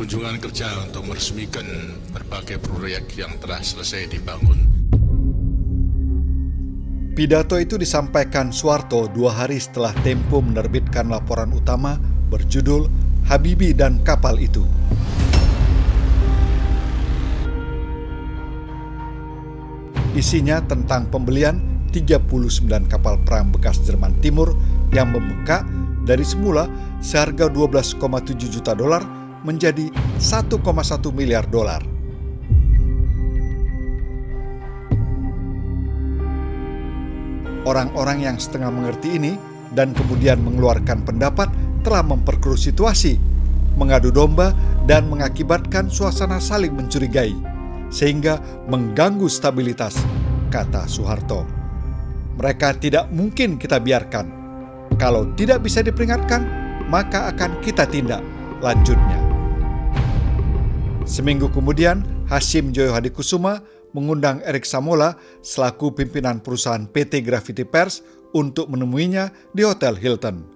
kunjungan kerja untuk meresmikan berbagai proyek yang telah selesai dibangun. Pidato itu disampaikan Soeharto 2 hari setelah Tempo menerbitkan laporan utama berjudul Habibie dan Kapal Itu. Isinya tentang pembelian 39 kapal perang bekas Jerman Timur yang membengkak dari semula seharga 12,7 juta dolar menjadi 1,1 miliar dolar. Orang-orang yang setengah mengerti ini dan kemudian mengeluarkan pendapat telah memperkeruh situasi, mengadu domba dan mengakibatkan suasana saling mencurigai, sehingga mengganggu stabilitas, kata Soeharto. Mereka tidak mungkin kita biarkan. Kalau tidak bisa diperingatkan, maka akan kita tindak, lanjutnya. Seminggu kemudian, Hasyim Joyo Hadikusuma mengundang Erik Samola selaku pimpinan perusahaan PT Gravity Pers untuk menemuinya di Hotel Hilton.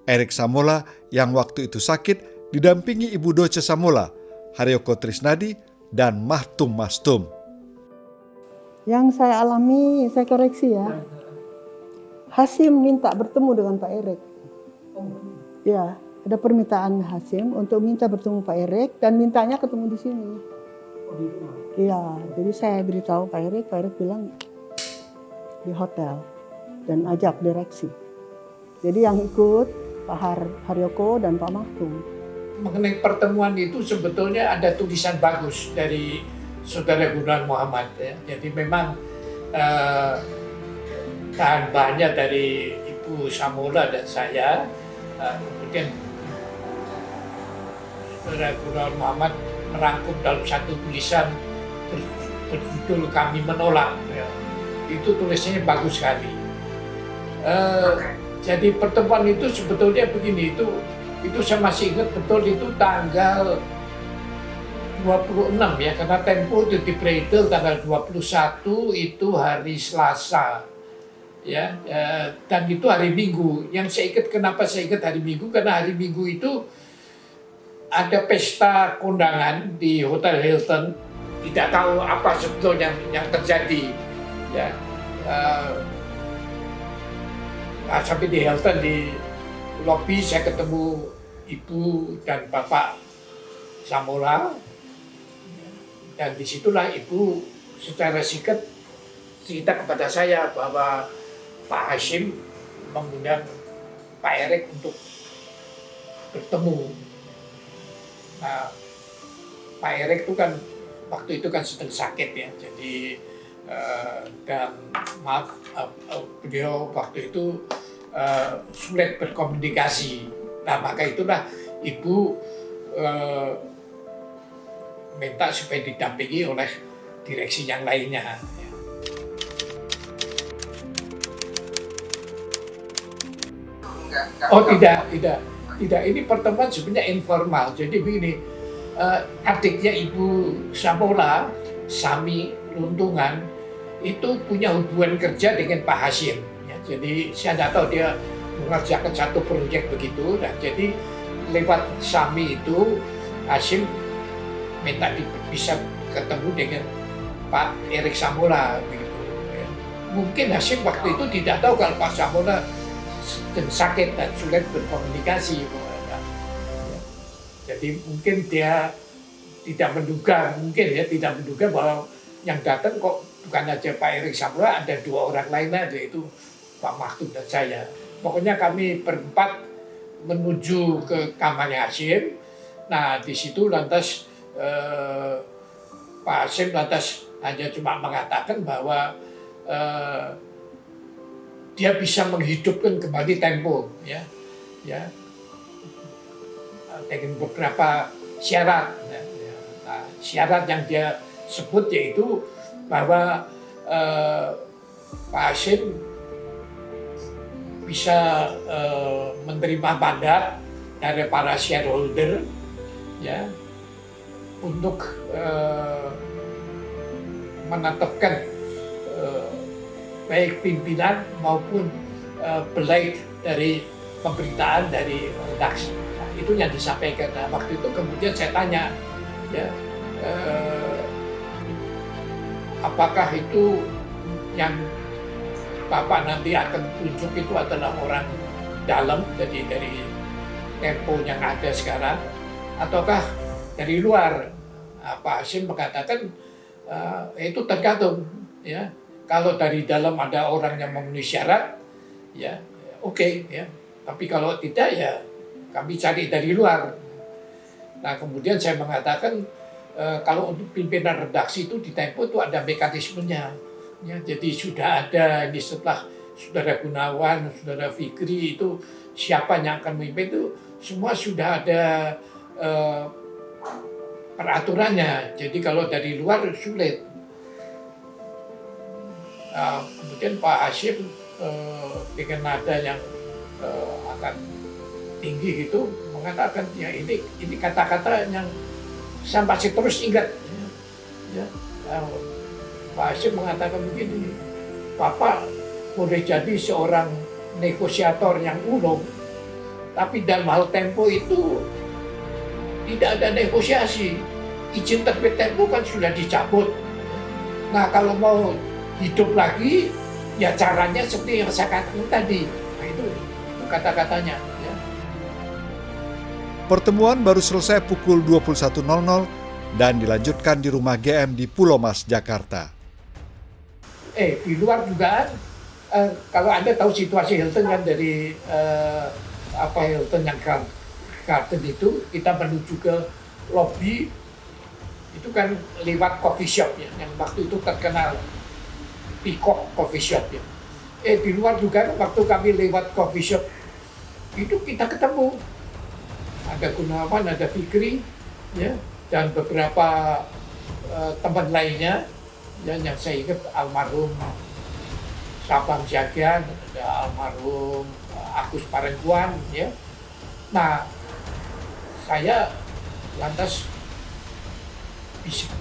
Erik Samola yang waktu itu sakit didampingi Ibu Doce Samola, Haryoko Trisnadi, dan Mahtum Mastum. Yang saya alami, saya koreksi ya, Hasyim minta bertemu dengan Pak Erik. Ya, ada permintaan Hasyim untuk minta bertemu Pak Erik dan mintanya ketemu di sini. Iya, jadi saya beritahu Pak Erik bilang di hotel dan ajak direksi. Jadi yang ikut Pak Haryoko dan Pak Mahtum. Mengenai pertemuan itu sebetulnya ada tulisan bagus dari Saudara Gunawan Muhammad. Ya. Jadi memang bahan-bahannya dari Ibu Samola dan saya, kemudian Saudara Gunawan Muhammad merangkum dalam satu tulisan berjudul Kami Menolak. Ya. Itu tulisannya bagus sekali. Jadi pertemuan itu sebetulnya begini, itu saya masih ingat betul, itu tanggal 26 ya, karena Tempo itu di-beredel tanggal 21 itu hari Selasa. Ya, dan itu hari Minggu. Yang saya ingat, kenapa saya ingat hari Minggu? Karena hari Minggu itu ada pesta kondangan di Hotel Hilton, tidak tahu apa sebetulnya yang terjadi. Ya, sampai di Hilton, di lobi saya ketemu Ibu dan Bapak Samola, dan disitulah Ibu secara singkat cerita kepada saya bahwa Pak Hasyim mengundang Pak Erik untuk bertemu. Nah, Pak Erik itu kan waktu itu kan sedang sakit ya, jadi dan maaf beliau waktu itu sulit berkomunikasi. Nah, maka itulah Ibu minta supaya didampingi oleh direksi yang lainnya. Oh tidak. Ini pertemuan sebenarnya informal. Jadi begini, adiknya Ibu Samola, Sami Luntungan, itu punya hubungan kerja dengan Pak Hasyim. Ya, jadi saya tidak tahu dia mengerjakan satu proyek begitu. Dan jadi lewat Sami itu Hasyim minta bisa ketemu dengan Pak Erik Samola begitu. Ya. Mungkin Hasyim waktu itu tidak tahu kalau Pak Samola sedang sakit dan sulit berkomunikasi. Jadi mungkin dia tidak menduga bahwa yang datang kok bukan aja Pak Erik Samola, ada 2 orang lainnya, yaitu Pak Mahtum dan saya. Pokoknya kami berempat menuju ke kamarnya Hasyim. Nah, di situ lantas Pak Hasyim lantas hanya cuma mengatakan bahwa dia bisa menghidupkan kembali Tempo, ya, dengan beberapa syarat. Nah, syarat yang dia sebut yaitu bahwa Pak Hasyim bisa menerima mandat dari para shareholder, ya, untuk menetapkan baik pimpinan maupun belait dari pemberitaan dari redaksi. Nah, itu yang disampaikan. Nah, waktu itu kemudian saya tanya, ya, apakah itu yang Bapak nanti akan tunjuk itu adalah orang dalam dari Tempo yang ada sekarang, ataukah dari luar? Pak Hasyim mengatakan itu tergantung, ya. Kalau dari dalam ada orang yang memenuhi syarat, ya oke, ya. Tapi kalau tidak, ya kami cari dari luar. Nah, kemudian saya mengatakan kalau untuk pimpinan redaksi itu di Tempo itu ada mekanismenya, ya. Jadi sudah ada ini setelah Saudara Gunawan, Saudara Fikri itu siapa yang akan memimpin itu semua sudah ada peraturannya. Jadi kalau dari luar sulit. Kemudian Pak Hasyim dengan nada yang akan tinggi gitu mengatakan, ya ini kata-kata yang saya masih terus ingat. Ya, Pak Hasyim mengatakan begini, Bapak boleh jadi seorang negosiator yang ulung, tapi dalam hal Tempo itu tidak ada negosiasi. Izin terbit Tempo kan sudah dicabut. Nah, kalau mau hidup lagi, ya caranya seperti yang saya katakan tadi. Nah, itu kata-katanya. Ya. Pertemuan baru selesai pukul 21.00 dan dilanjutkan di rumah GM di Pulau Mas, Jakarta. Di luar dugaan, kalau Anda tahu situasi Hilton kan dari Hilton yang Garden itu, kita menuju ke lobby, itu kan lewat coffee shop ya, yang waktu itu terkenal Peacock Coffee Shop ya. Di luar dugaan waktu kami lewat coffee shop, itu kita ketemu. Ada Gunawan, ada Fikri, ya, dan beberapa teman lainnya, ya, yang saya ingat almarhum Sabang Jagan, ada almarhum Agus Parengkuan, ya. Nah, saya lantas bisa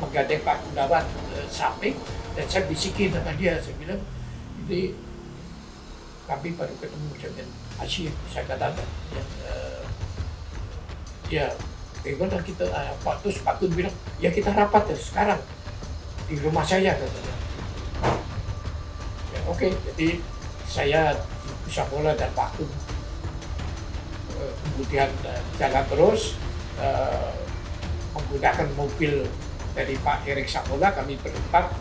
menggandeng Pak Gunawan samping, dan saya bisikin sama dia, saya bilang, ini kami baru ketemu dengan Hasyim, saya katakan, ya bagaimana kita, terus Pak Gun bilang, ya kita rapat ya sekarang di rumah saya, katanya. Ya, oke, jadi saya di Sambola dan Pak Gun kemudian jalan terus menggunakan mobil dari Pak Erik Sambola, kami berempat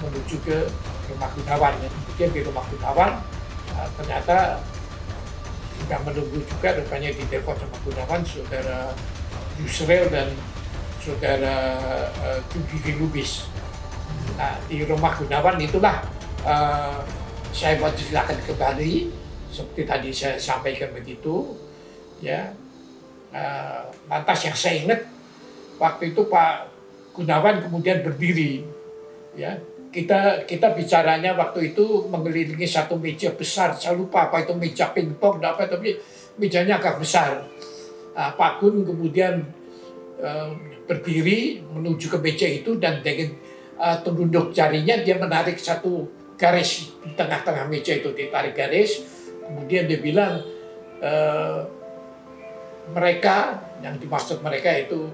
menuju ke rumah Gunawan. Kemudian di rumah Gunawan ternyata sudah menunggu juga, rupanya di telepon sama Gunawan Saudara Yusril dan Saudara Jugi Lubis. Nah, di rumah Gunawan itulah saya mau silakan kembali seperti tadi saya sampaikan begitu, ya. Lantas yang saya ingat waktu itu Pak Gunawan kemudian berdiri, ya. Kita bicaranya waktu itu mengelilingi satu meja besar, saya lupa apa itu meja pingpong apa, tapi mejanya agak besar. Pak Gun kemudian berdiri menuju ke meja itu dan dengan telunjuk jarinya dia menarik satu garis di tengah-tengah meja itu, ditarik garis, kemudian dia bilang mereka, yang dimaksud mereka itu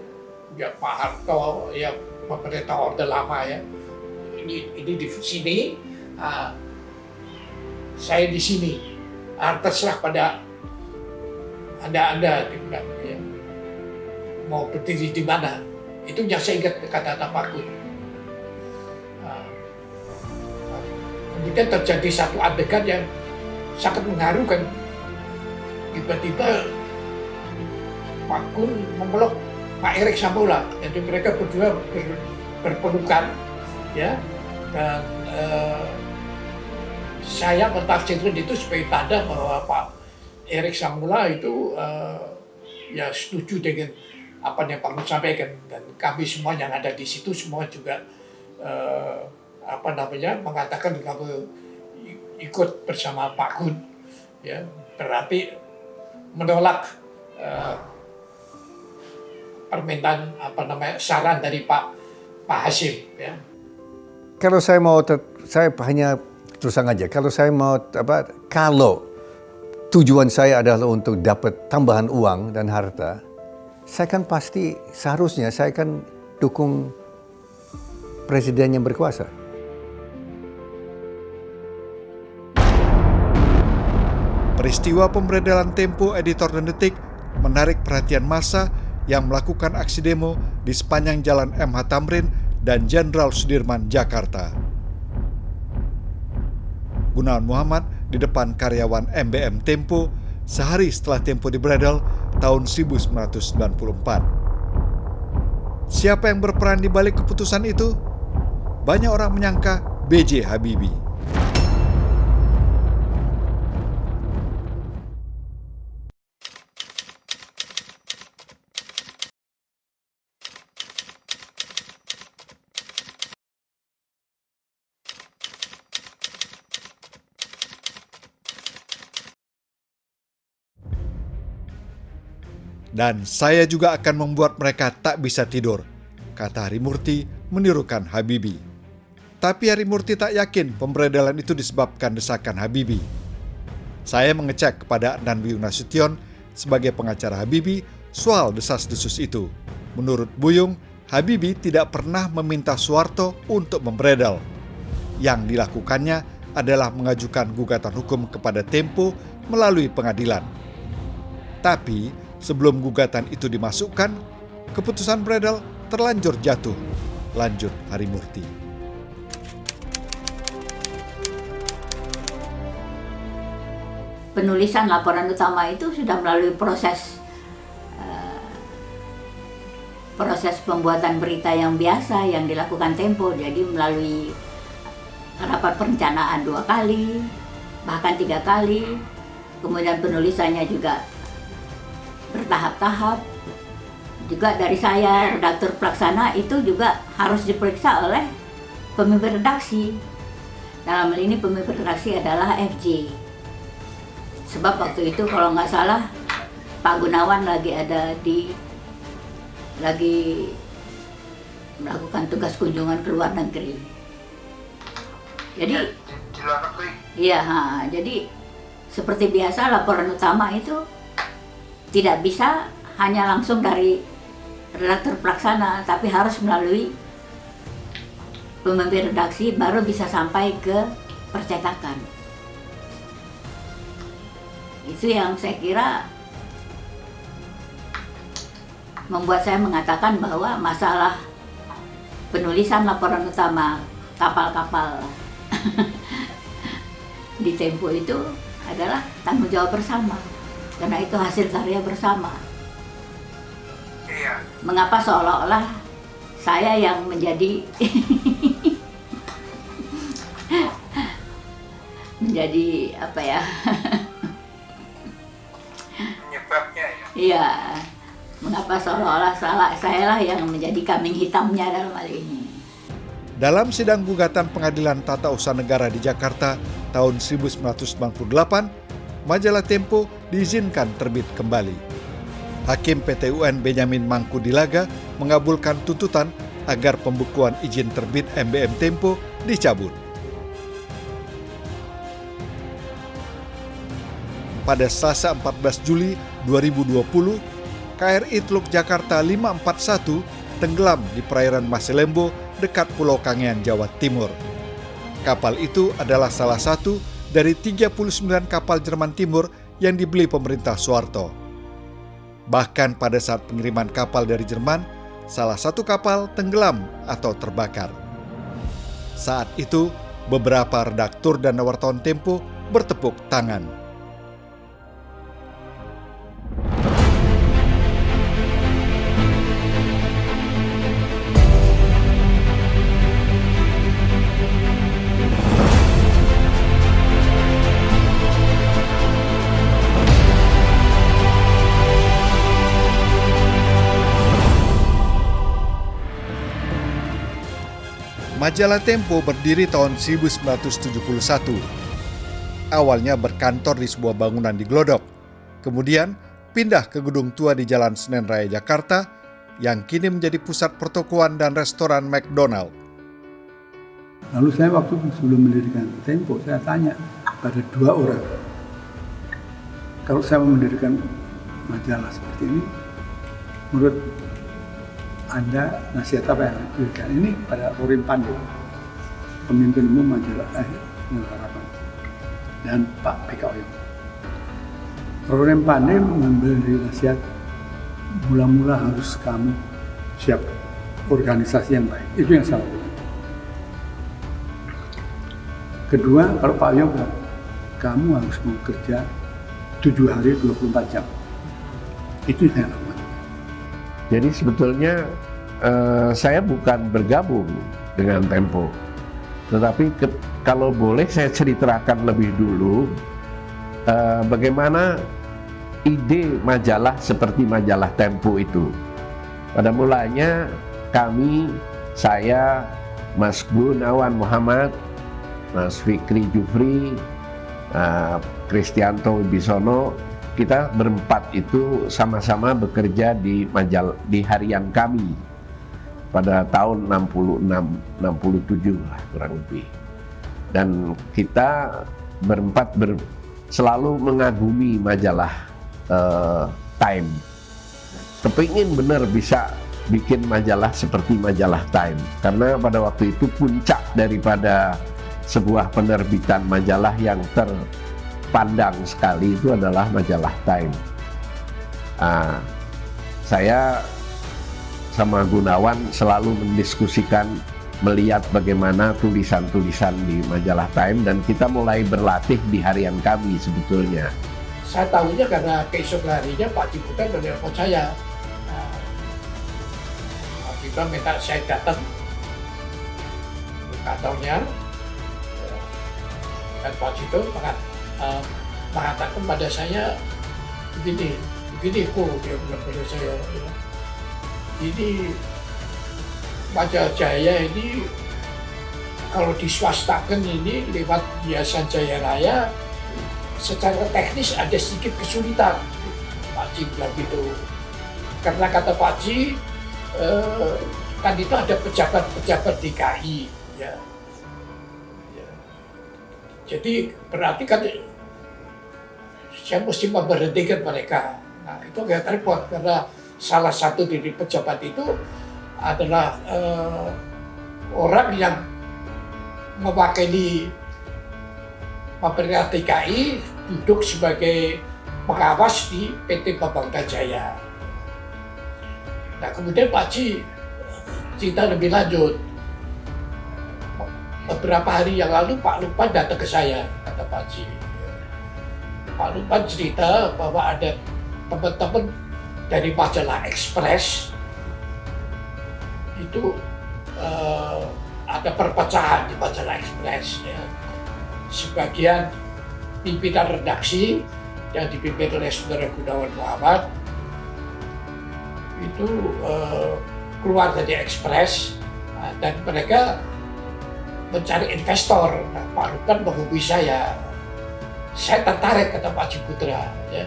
ya Pak Harto, ya pemerintah Orde Lama, ya, ini di sini, saya di sini, terserah pada anda ya, mau berdiri di mana. Itu yang saya ingat kata Pak Gun. Kemudian terjadi satu adegan yang sangat mengharukan. Tiba-tiba Pak Gun memeluk Pak Erik Sambola, jadi mereka berdua berpelukan, ya, dan saya mentafsirkan itu sebagai tanda bahwa Pak Erik Sambola itu ya setuju dengan apa yang Pak Gun sampaikan, dan kami semua yang ada di situ semua juga mengatakan kamu ikut bersama Pak Gun, ya, berarti menolak permintaan saran dari Pak Hasyim, ya. Kalau saya mau saya hanya terus terang aja, kalau saya mau kalau tujuan saya adalah untuk dapat tambahan uang dan harta, saya kan pasti seharusnya saya kan dukung presiden yang berkuasa. Peristiwa pemberedelan Tempo, Editor dan Detik menarik perhatian massa yang melakukan aksi demo di sepanjang Jalan MH Tamrin dan Jenderal Sudirman, Jakarta. Gunawan Muhammad di depan karyawan MBM Tempo sehari setelah Tempo diberedel tahun 1994. Siapa yang berperan di balik keputusan itu? Banyak orang menyangka B.J. Habibie. Dan saya juga akan membuat mereka tak bisa tidur, kata Harimurti menirukan Habibie. Tapi Harimurti tak yakin pemberedelan itu disebabkan desakan Habibie. Saya mengecek kepada Adnan Buyung Nasution sebagai pengacara Habibie soal desas-desus itu. Menurut Buyung, Habibie tidak pernah meminta Soeharto untuk memberedel. Yang dilakukannya adalah mengajukan gugatan hukum kepada Tempo melalui pengadilan. Tapi sebelum gugatan itu dimasukkan, keputusan beredel terlanjur jatuh, lanjut Harimurti. Penulisan laporan utama itu sudah melalui proses pembuatan berita yang biasa yang dilakukan Tempo. Jadi melalui rapat perencanaan 2 kali, bahkan 3 kali. Kemudian penulisannya juga bertahap-tahap. Juga dari saya, redaktur pelaksana, itu juga harus diperiksa oleh pemimpin redaksi. Dalam hal ini pemimpin redaksi adalah FJ. Sebab waktu itu kalau nggak salah Pak Gunawan lagi melakukan tugas kunjungan ke luar negeri. Jadi di luar negeri. Iya, jadi seperti biasa laporan utama itu tidak bisa hanya langsung dari redaktur pelaksana, tapi harus melalui pemimpin redaksi baru bisa sampai ke percetakan. Itu yang saya kira membuat saya mengatakan bahwa masalah penulisan laporan utama kapal-kapal di Tempo itu adalah tanggung jawab bersama, karena itu hasil karya bersama. Iya. Mengapa seolah-olah saya yang menjadi apa ya? Penyebabnya ya. Iya. Mengapa seolah-olah saya lah yang menjadi kambing hitamnya dalam hal ini. Dalam sidang gugatan Pengadilan Tata Usaha Negara di Jakarta tahun 1998, majalah Tempo diizinkan terbit kembali. Hakim PT UN Benyamin Mangku Dilaga mengabulkan tuntutan agar pembekuan izin terbit MBM Tempo dicabut. Pada Selasa 14 Juli 2020, KRI Teluk Jakarta 541 tenggelam di perairan Maselembo dekat Pulau Kangean, Jawa Timur. Kapal itu adalah salah satu dari 39 kapal Jerman Timur yang dibeli pemerintah Soeharto. Bahkan pada saat pengiriman kapal dari Jerman, salah satu kapal tenggelam atau terbakar. Saat itu, beberapa redaktur dan wartawan Tempo bertepuk tangan. Majalah Tempo berdiri tahun 1971. Awalnya berkantor di sebuah bangunan di Glodok. Kemudian pindah ke gedung tua di Jalan Senen Raya, Jakarta, yang kini menjadi pusat pertokoan dan restoran McDonald. Lalu saya waktu sebelum mendirikan Tempo, saya tanya pada 2 orang. kalau saya mendirikan majalah seperti ini, menurut Anda nasihat apa yang diberikan ini pada Rorim Pandey, pemimpin umum majalah Harapan, dan Pak PK Oyong. Rorim Pandey memberi nasihat, mula-mula harus kamu siap organisasi yang baik. Itu yang saya lakukan. Kedua, kalau Pak Oyong bilang, kamu harus bekerja 7 hari 24 jam. Itu yang saya lakukan. Jadi sebetulnya saya bukan bergabung dengan Tempo, tetapi kalau boleh saya ceritakan lebih dulu bagaimana ide majalah seperti majalah Tempo itu. Pada mulanya kami, saya, Mas Gunawan Muhammad, Mas Fikri Jufri, Kristianto Wibisono, kita berempat itu sama-sama bekerja di harian kami pada tahun 66-67 lah kurang lebih. Dan kita berempat selalu mengagumi majalah Time. Kepingin benar bisa bikin majalah seperti majalah Time, karena pada waktu itu puncak daripada sebuah penerbitan majalah yang terpandang sekali itu adalah majalah Time. Saya sama Gunawan selalu mendiskusikan, melihat bagaimana tulisan-tulisan di majalah Time, dan kita mulai berlatih di harian kami sebetulnya. Saya tahunya karena keesokan harinya Pak Ciputra menelpon saya. Pak Ciputra minta saya datang ke kantornya, dan Pak Ciputra mengatakan pada saya begini kok, dia bilang pada saya, ya. Ini Majalah Jaya ini kalau diswastakan ini lewat Yayasan Jaya Raya, secara teknis ada sedikit kesulitan. Pak Ci bilang gitu. Karena kata Pak Ci, kan itu ada pejabat-pejabat DKI, ya. Jadi berarti kan saya mesti memberhentikan mereka. Nah itu agak repot karena salah satu dari pejabat itu adalah orang yang mewakili pemerintah DKI duduk sebagai pengawas di PT Babangka Jaya. Nah kemudian Pak Ci cerita lebih lanjut. Beberapa hari yang lalu Pak Lupan datang ke saya, kata Pak Ci. Pak Lupan cerita bahwa ada teman-teman dari majalah Express itu ada perpecahan di majalah Express, ya. Sebagian pimpinan redaksi yang dipimpin oleh Saudara Gunawan Muhammad itu keluar dari Express, dan mereka mencari investor. Nah, Pak Lupan menghubungi saya tertarik, kata Pak Ciputra, ya.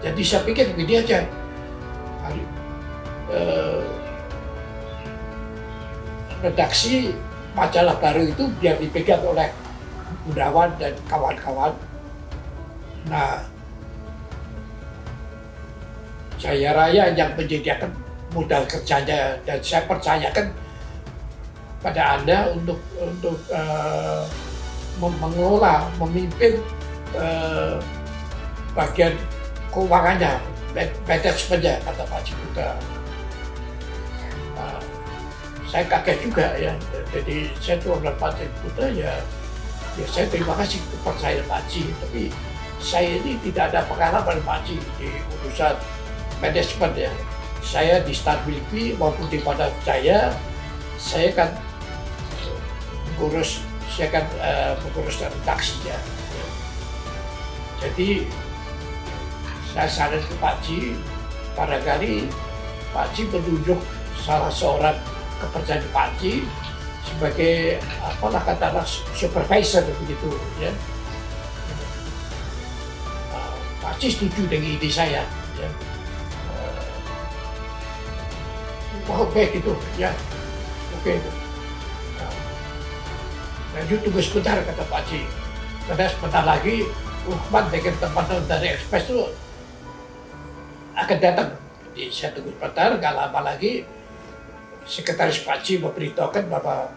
Jadi saya pikir begini aja, redaksi majalah baru itu biar dipegang oleh Gunawan dan kawan-kawan. Nah, Jaya Raya yang menyediakan modal kerjanya, dan saya percayakan pada Anda untuk mengelola, memimpin bagian keuangannya, manajemennya, kata Pak Ciputra. Saya kaget juga, ya. Jadi saya tuh bilang Pak Ciputra, ya saya terima kasih kepercayaan Pak Ci, tapi saya ini tidak ada pengalaman Pak Ci di urusan manajemen, ya. Saya di Star Miliki maupun di Majalah Jaya, saya kan mengurus redaksinya. Ya. Jadi saya saran ke Pak Ci, barangkali Pak Ci menunjuk salah seorang kepercayaan Pak Ci sebagai katakanlah supervisor begitu, ya. Pak Ci setuju dengan ide saya, ya. Oke gitu, ya. Oke. Lanjut tunggu sebentar, kata Pak Ci. Karena sebentar lagi Ukhman dengan teman-teman dari Express itu akan datang. Jadi saya tunggu sebentar, nggak lama lagi Sekretaris Paci memberitahukan bahwa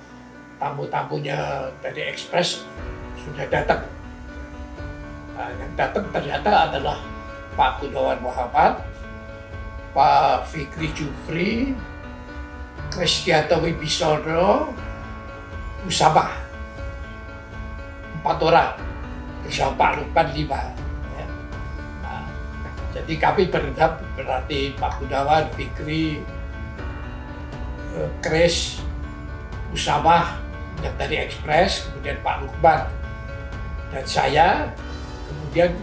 tamu-tamunya dari Express sudah datang. Nah, yang datang ternyata adalah Pak Gunawan Muhammad, Pak Fikri Jufri, Kristianto Wibisono, Usama. 4 orang. Bersama Pak Lukman 5. Ya. Nah, jadi kami berenam berarti Pak Gunawan, Fikri, Kris, Usama yang dari Express, kemudian Pak Lukman dan saya, kemudian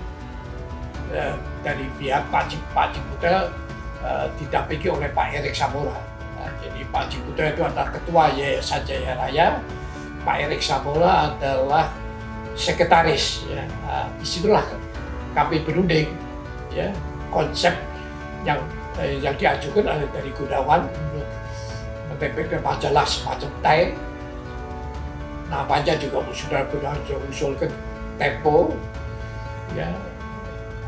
dari pihak Pak Ciputra didampingi oleh Pak Erik Samora. Nah, jadi Pak Ciputra itu adalah ketua Yayasan Jaya Raya, Pak Erik Samora adalah sekretaris. Ya. Nah, disitulah kami berunding, ya, konsep yang diajukan oleh dari Gunawan untuk menerbitkan majalah semacam Time. Namanya juga sudah usulkan Tempo, ya.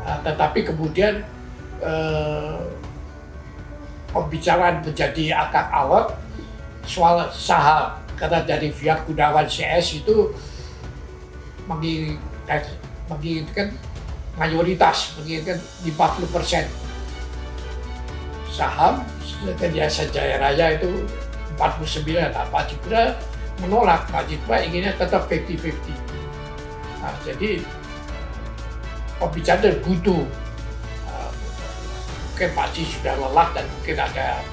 Nah, tetapi kemudian pembicaraan menjadi agak alot soal saham, karena dari pihak Gunawan CS itu menginginkan mayoritas, menginginkan 50% saham, sedangkan Yayasan Jaya Raya itu 49. Nah, Pak Ciputra menolak, Pak Ciputra inginnya tetap 50-50. Nah, jadi pembicaraan butuh. Mungkin Pak Ci sudah lelah dan mungkin ada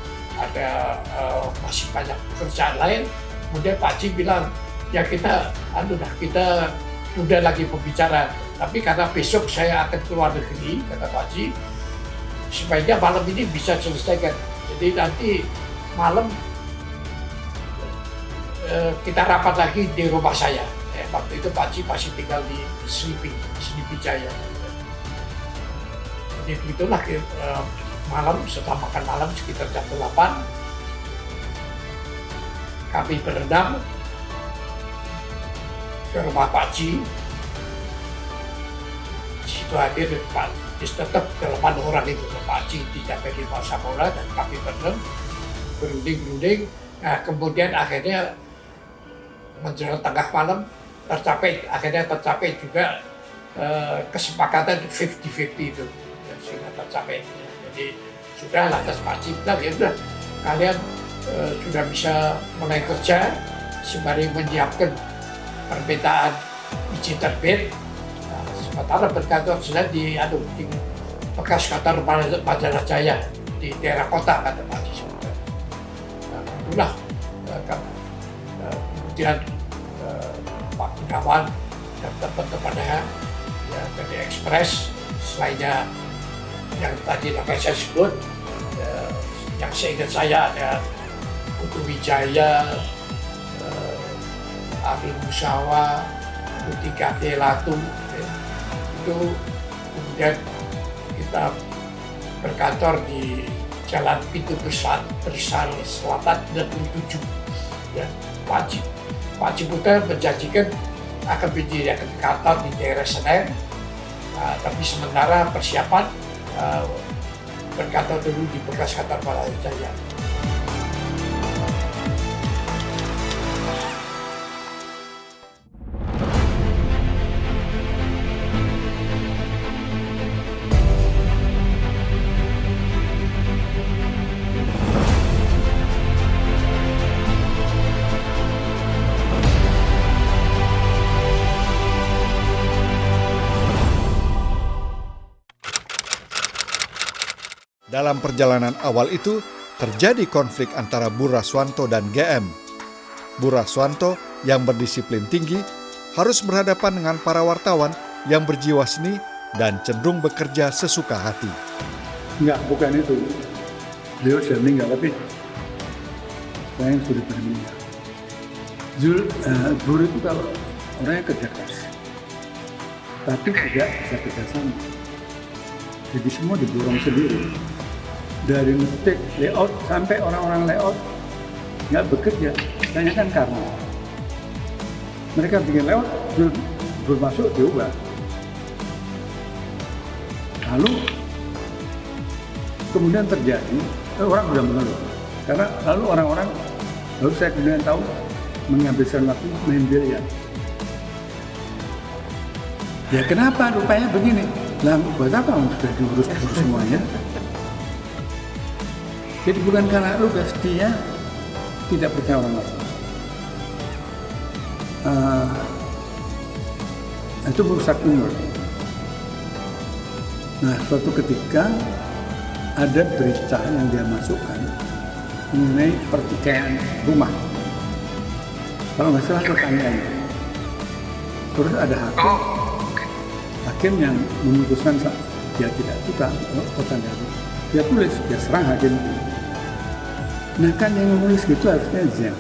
masih banyak pekerjaan lain. Kemudian Pak Ci bilang, ya kita udah lagi pembicaraan. Tapi karena besok saya akan keluar negeri, kata Pak Ci, sebaiknya malam ini bisa selesaikan. Jadi nanti malam kita rapat lagi di rumah saya. Waktu itu Pak Ci masih tinggal di Sleepy Jaya. Jadi itulah malam, setelah makan malam sekitar jam 8, kami berenam ke rumah Pak Ci. Di situ hadir Pak Ci, tetap 8 orang itu, Pak Ci didampingi Pak Samora dan kami berenam berunding. Nah, kemudian akhirnya menjelang tengah malam akhirnya tercapai juga kesepakatan 50-50 itu, ya, sudah tercapai. Jadi sudah lantas Pak Ci bilang, ya sudah kalian sudah bisa mulai kerja sembari menyiapkan permintaan izin terbit. Nah, sementara berkantor saya di bekas kantor Majalah Jaya di daerah kota, kata Pak Ci. Nah, itulah kemudian Pak Gunawan dan teman-temannya, ya, dari Express, selainnya yang tadi dapat saya sebut, yang seingat saya ada Putu Wijaya, Abil Musawa, Mutika Telatu, itu kemudian kita berkantor di Jalan Pintu Bersari Selatan 97. Ya, Pak Ciputra menjanjikan akan mendirikan kantor di daerah Senen, tapi sementara persiapan berkantor dulu di bekas kantor Majalah Jaya. Dalam perjalanan awal itu, terjadi konflik antara Bu Raswanto dan GM. Bu Raswanto yang berdisiplin tinggi harus berhadapan dengan para wartawan yang berjiwa seni dan cenderung bekerja sesuka hati. Enggak, bukan itu. Beliau sudah meninggal, tapi saya yang sudah meninggal. Buru itu kalau orangnya kerja keras, tapi tidak bisa kerja sama. Jadi semua diborong sendiri. Dari ngetik, layout, sampai orang-orang layout nggak bekerja. Tanyakan karena mereka bikin layout, belum masuk diubah. Lalu kemudian terjadi, orang sudah mengeluh. Karena lalu orang-orang, lalu saya kemudian tahu menghabiskan waktu main biliar. Ya kenapa rupanya begini? Lah buat apa sudah diurus-urus semuanya? Jadi bukan karena lu dia tidak percaya orang lain. Itu merusak umur. Nah, suatu ketika ada berita yang dia masukkan mengenai pertikaian rumah. Kalau nggak salah tetangganya. Terus ada hakim yang memutuskan dia tidak suka tetangga itu. Dia tulis, dia serang hakim. Nah kan yang menulis gitu harusnya Zen,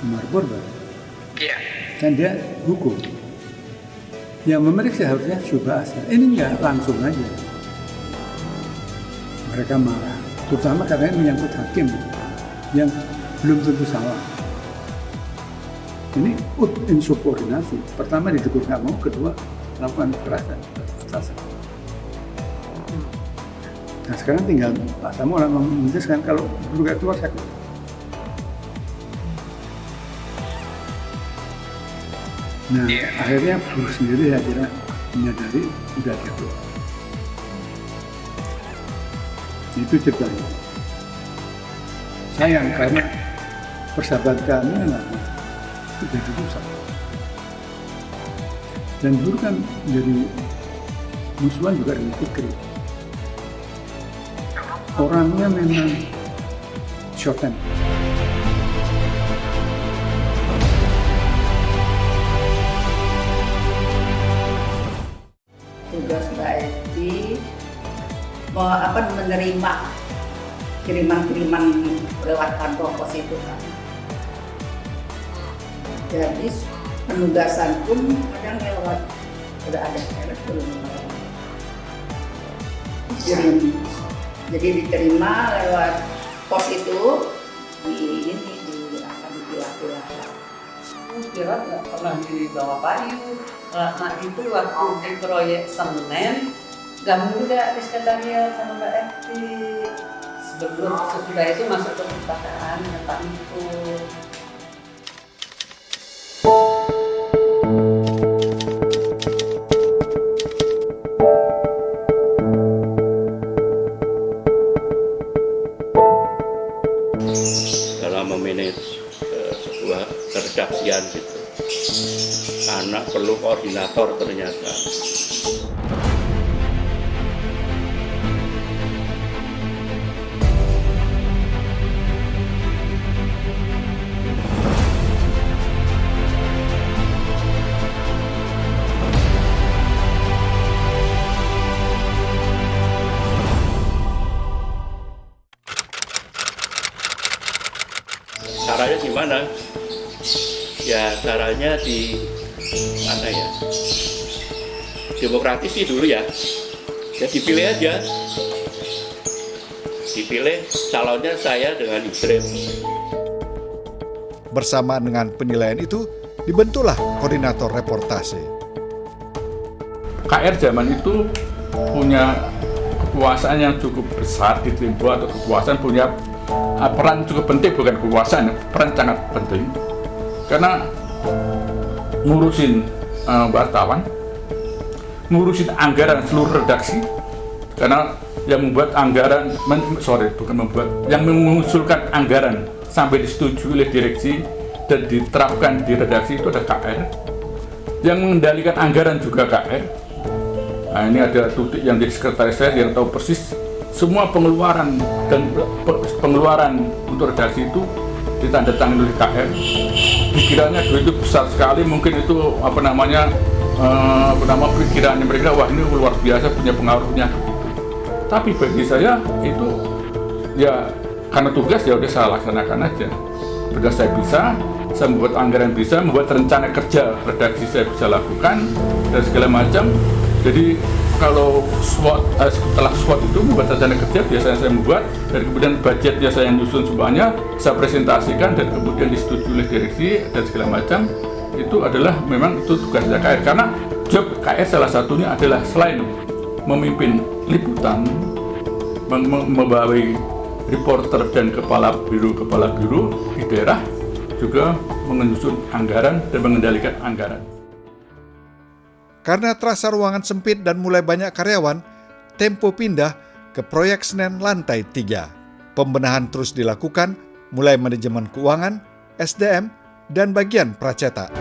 Umar Borba. Kan dia hukum. Yang memeriksa harusnya Syubha Asar. Ini enggak, langsung aja. Mereka marah, terutama karena ini menyangkut hakim yang belum tentu salah. Ini insubordinasi. Pertama ditegur nggak mau, kedua lakukan kekerasan. Nah sekarang tinggal Pak Samo orang memutuskan kalau dulu nggak keluar sakit. Nah akhirnya buruh sendiri ya kira menyadari udah dia keluar. Itu ceritanya. Sayang karena persahabatan kami sudah dirusak. Dan buruh kan jadi musuhan juga dengan Fikri. Orangnya memang shorten. Tugas Mbak Esti menerima kiriman-kiriman lewat kantor pos itu kan. Jadi penugasan pun kadang lewat udah ada SMS belum kirim. Jadi diterima lewat pos itu akan dipilah-pilah. Kira nggak pernah dibawa payu. Nah itu waktu di proyek Senen gabung juga di sekretariat sama Mbak Esti. Sebelum sesudah itu masuk ke perpustakaan dengan Pak Niko. Sebuah keredaksian gitu, karena perlu koordinator ternyata. Caranya gimana? Ya caranya di mana ya? Demokratis sih dulu ya. Ya dipilih aja. Dipilih calonnya saya dengan Yusril. Bersamaan dengan penilaian itu, dibentuklah koordinator reportase. KR zaman itu punya kekuasaan yang cukup besar di Tempo, atau kekuasaan punya peran cukup penting, bukan kekuasaan, peran sangat penting karena ngurusin wartawan, ngurusin anggaran seluruh redaksi, karena yang membuat anggaran, yang mengusulkan anggaran sampai disetujui oleh direksi dan diterapkan di redaksi itu ada KR, yang mengendalikan anggaran juga KR. Nah ini ada Tutik yang jadi sekretaris saya yang tahu persis semua pengeluaran untuk redaksi itu ditandatangani oleh KR. Pikirannya duit itu besar sekali, mungkin itu pikirannya mereka, wah ini luar biasa punya pengaruhnya. Tapi bagi saya itu ya karena tugas ya udah saya laksanakan aja. Tugas saya bisa, saya membuat anggaran bisa, membuat rencana kerja redaksi saya bisa lakukan dan segala macam. Jadi kalau setelah SWOT itu membuat rencana kerja biasanya saya membuat, dan kemudian budgetnya saya nyusun semuanya, saya presentasikan dan kemudian disetujui oleh direksi dan segala macam. Itu adalah memang itu tugasnya KR, karena job KR salah satunya adalah selain memimpin liputan, membawai reporter dan kepala biro di daerah juga menyusun anggaran dan mengendalikan anggaran. Karena terasa ruangan sempit dan mulai banyak karyawan, Tempo pindah ke proyek Senen lantai 3. Pembenahan terus dilakukan, mulai manajemen keuangan, SDM, dan bagian pracetak.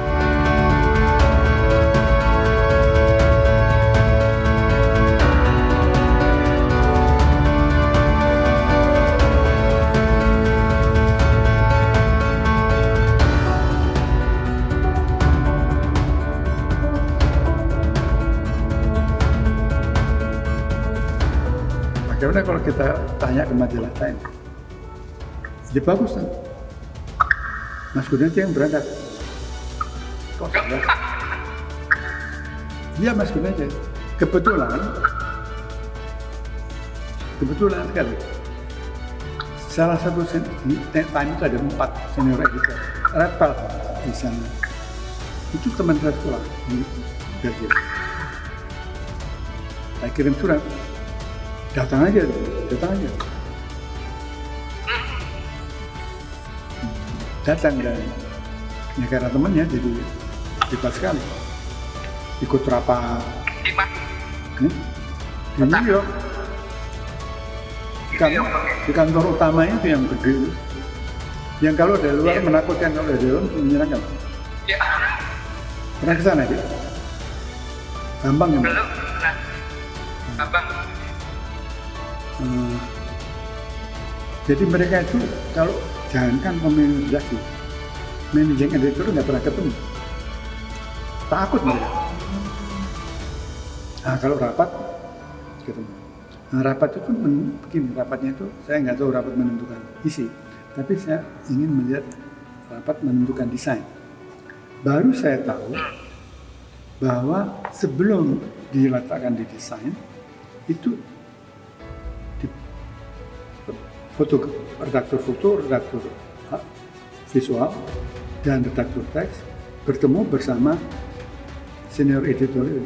Bagaimana kalau kita tanya ke majalah Time? Jadi bagus kan? Mas Gunadi yang berangkat. Kok salah? Iya Mas Gunadi. Kebetulan sekali. Salah satu di Time itu ada 4 senior editor. Repel di sana. Itu teman saya sekolah di Belgia. Saya kirim surat. Datang aja. Datang dan negara temannya jadi hebat sekali. Ikut rapat di New York. Di kantor utamanya itu yang gede. Yang kalau dari luar menakutkan, kalau dari dalam menyenangkan. Pernah ke sana ya? Gampang ya? Belum. Gampang. Jadi mereka itu kalau jangankan komunikasi, managing editor nggak pernah ketemu, takut mereka. Nah kalau rapat ketemu. Nah rapat itu begini, rapatnya itu saya nggak tahu rapat menentukan isi, tapi saya ingin melihat rapat menentukan desain. Baru saya tahu bahwa sebelum diletakkan di desain itu redaktur foto, redaktur visual, dan redaktur teks bertemu bersama senior editor itu.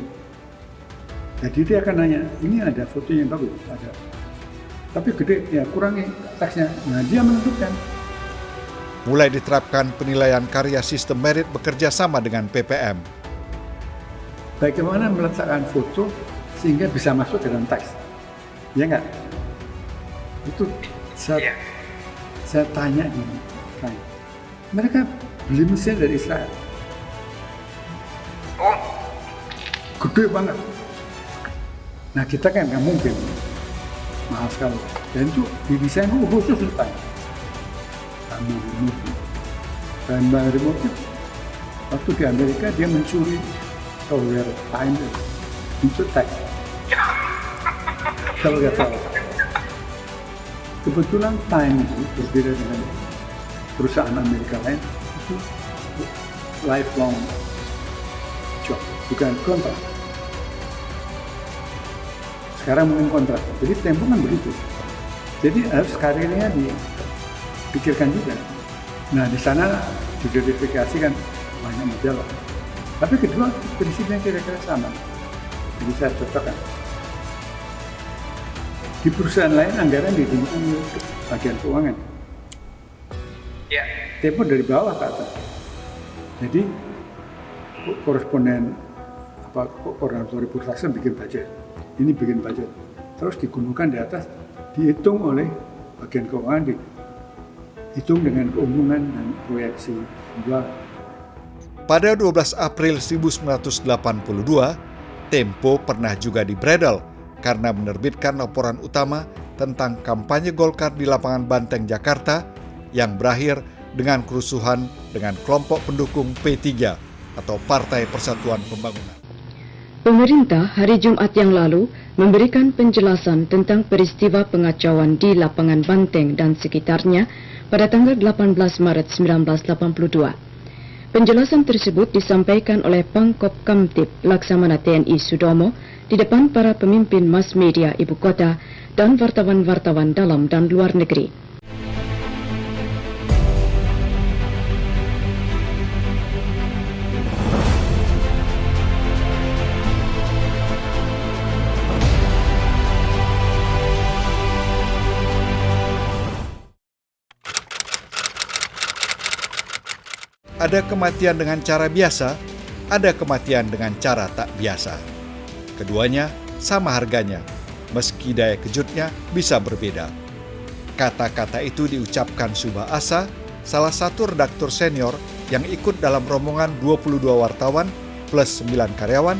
Jadi dia akan nanya, ini ada fotonya yang bagus, ada. Tapi gede, ya kurangi teksnya. Nah dia menentukan. Mulai diterapkan penilaian karya sistem merit bekerja sama dengan PPM. Bagaimana meletakkan foto sehingga bisa masuk dalam teks? Ya enggak? Itu saya tanya ini, mereka beli mesin dari Israel, gede banget. Nah kita kan nggak mungkin, mahal sekali. Dan itu didesain khusus Time. Dan Mbak Remote waktu di Amerika dia mencuri software Time untuk teks. Kalau nggak salah. Kebetulan Time itu berbeda dengan perusahaan Amerika lain, itu lifelong job, bukan kontrak. Sekarang mungkin kontrak, jadi Tempo kan begitu. Jadi harus karirnya dipikirkan juga. Nah di sana diverifikasi kan banyak majalah. Tapi kedua prinsipnya kira-kira sama. Jadi saya cocokkan. Di perusahaan lain anggaran ditentukan oleh bagian keuangan. Tempo dari bawah ke atas. Jadi koresponden koordinator reportase bikin budget. Ini bikin budget. Terus digunakan di atas, dihitung oleh bagian keuangan, dihitung dengan keuntungan dan proyeksi penjualan. Pada 12 April 1982, Tempo pernah juga dibredel karena menerbitkan laporan utama tentang kampanye Golkar di lapangan Banteng, Jakarta yang berakhir dengan kerusuhan dengan kelompok pendukung P3 atau Partai Persatuan Pembangunan. Pemerintah hari Jumat yang lalu memberikan penjelasan tentang peristiwa pengacauan di lapangan Banteng dan sekitarnya pada tanggal 18 Maret 1982. Penjelasan tersebut disampaikan oleh Pangkop Kamtib Laksamana TNI Sudomo di depan para pemimpin mass media ibu kota dan wartawan-wartawan dalam dan luar negeri. Ada kematian dengan cara biasa, ada kematian dengan cara tak biasa. Keduanya sama harganya, meski daya kejutnya bisa berbeda. Kata-kata itu diucapkan Subah Asa, salah satu redaktur senior yang ikut dalam rombongan 22 wartawan plus 9 karyawan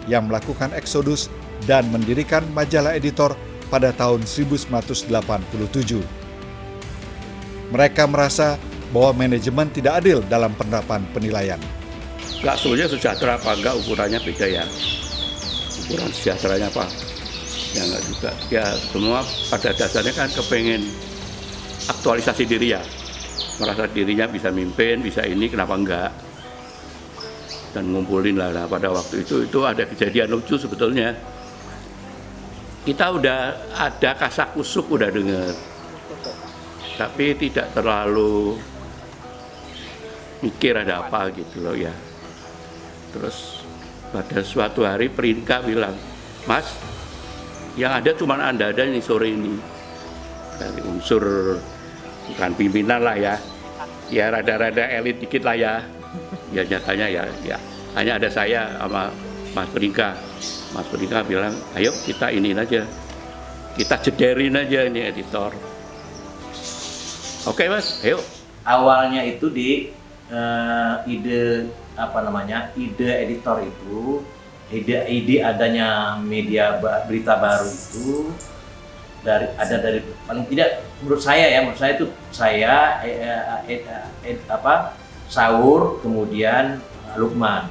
yang melakukan eksodus dan mendirikan majalah editor pada tahun 1987. Mereka merasa bahwa manajemen tidak adil dalam penerapan penilaian. Baksonya sejahtera apa enggak, ukurannya beda ya. Ukuran sejahteranya apa? Ya enggak juga. Ya semua pada dasarnya kan kepengen aktualisasi diri ya. Merasa dirinya bisa mimpin, bisa ini, kenapa enggak? Dan ngumpulin lah. Nah, pada waktu itu ada kejadian lucu sebetulnya. Kita udah ada kasak-kusuk udah dengar. Tapi tidak terlalu mikir ada apa gitu loh ya. Terus pada suatu hari Perinka bilang, Mas, yang ada cuma Anda ini sore ini. Dari unsur bukan pimpinan lah ya. Ya rada-rada elit dikit lah ya. Ya nyatanya ya hanya ada saya sama Mas Perinka. Mas Perinka bilang, ayo kita iniin aja. Kita jederin aja ini editor. Oke Mas, ayo. Awalnya itu di ide editor itu, ide adanya media berita baru itu dari paling tidak menurut saya itu Saur, kemudian Lukman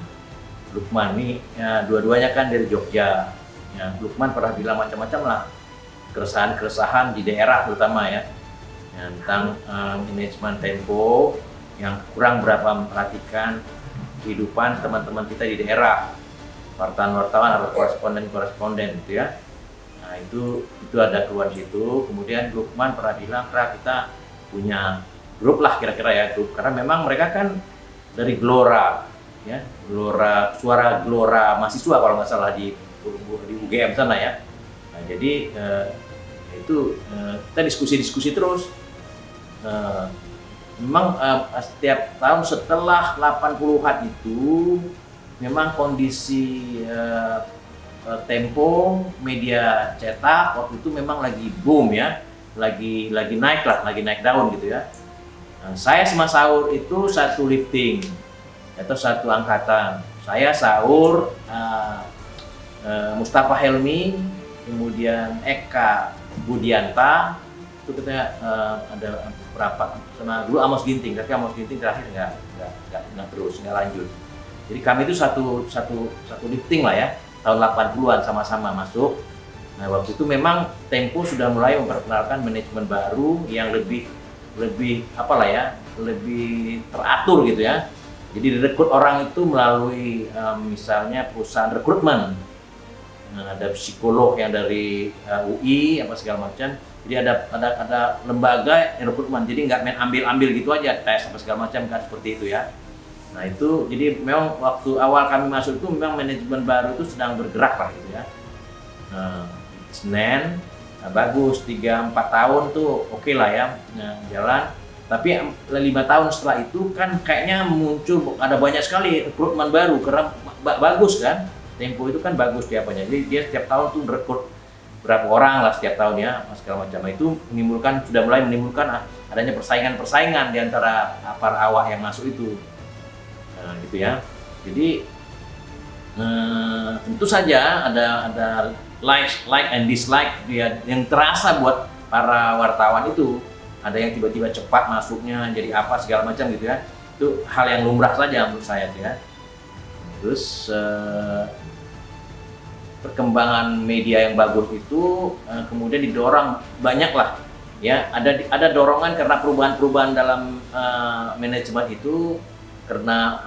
ini dua-duanya kan dari Jogja. Ya, Lukman pernah bilang macam-macam lah keresahan di daerah terutama ya tentang manajemen Tempo yang kurang berapa memperhatikan kehidupan teman-teman kita di daerah, wartawan-wartawan atau koresponden gitu ya. Nah itu ada keluar situ. Kemudian Lukman pernah bilang, kita punya grup lah kira-kira ya, grup, karena memang mereka kan dari Gelora ya, suara Gelora mahasiswa kalau nggak salah di UGM sana ya. Nah jadi kita diskusi terus. Memang setiap tahun setelah 80-an itu memang kondisi Tempo media cetak waktu itu memang lagi boom ya, lagi naik daun gitu ya. Nah, saya sama Saur itu satu lifting atau satu angkatan. Saya Saur, Mustafa Helmi, kemudian Eka Budianta, itu kita ada berapa sama dulu Amos Ginting, tapi Amos Ginting terakhir nggak lanjut. Jadi kami itu satu lifting lah ya, tahun 80-an sama-sama masuk. Nah waktu itu memang Tempo sudah mulai memperkenalkan manajemen baru yang lebih lebih teratur gitu ya. Jadi direkrut orang itu melalui misalnya perusahaan rekrutmen. Nah, ada psikolog yang dari UI apa segala macam. Jadi ada lembaga rekrutmen. Jadi nggak main ambil gitu aja tes apa segala macam kan seperti itu ya. Nah itu jadi memang waktu awal kami masuk itu memang manajemen baru itu sedang bergerak lah gitu ya. Senin bagus 3-4 tahun tuh oke lah ya jalan. Tapi 5 tahun setelah itu kan kayaknya muncul ada banyak sekali rekrutmen baru karena bagus kan. Tempo itu kan bagus tiapnya. Jadi dia setiap tahun tuh rekrut berapa orang lah setiap tahun ya segala macam. Itu sudah mulai menimbulkan adanya persaingan di antara para awak yang masuk itu. Nah, gitu ya. Jadi tentu saja ada like and dislike dia yang terasa buat para wartawan itu. Ada yang tiba-tiba cepat masuknya jadi apa segala macam gitu ya. Itu hal yang lumrah saja menurut saya ya. Terus perkembangan media yang bagus itu kemudian didorong banyak lah ya. Ada dorongan karena perubahan-perubahan dalam manajemen itu. Karena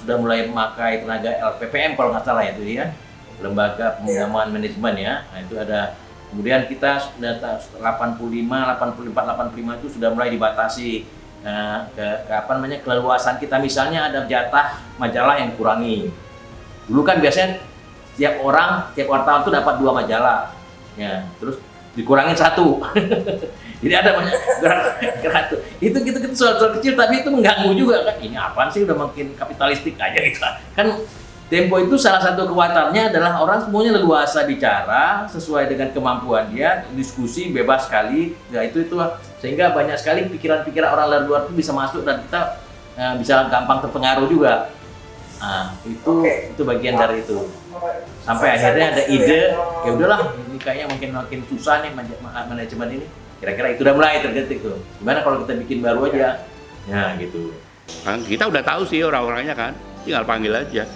sudah mulai memakai tenaga LPPM kalau nggak salah ya itu ya, lembaga pengembangan manajemen ya. Nah itu ada, kemudian kita data 85, 84, 85 itu sudah mulai dibatasi keleluasan kita. Misalnya ada jatah majalah yang kurangi. Dulu kan biasanya tiap wartawan itu dapat 2 majalah, ya terus dikurangin 1. Jadi ada banyak gerak tuh. Itu soal-soal kecil tapi itu mengganggu juga kan. Ini apaan sih, udah makin kapitalistik aja gitu kan. Tempo itu salah satu kekuatannya adalah orang semuanya leluasa bicara sesuai dengan kemampuan dia, diskusi bebas sekali. Ya itu sehingga banyak sekali pikiran-pikiran orang luar itu bisa masuk dan kita bisa gampang terpengaruh juga. Nah, itu bagian dari itu. Sampai akhirnya ada ide, ya udahlah ini kayaknya makin susah nih manajemen ini. Kira-kira itu udah mulai terdetik tuh. Gimana kalau kita bikin baru aja? Ya gitu. Kan kita udah tahu sih orang-orangnya kan, tinggal panggil aja.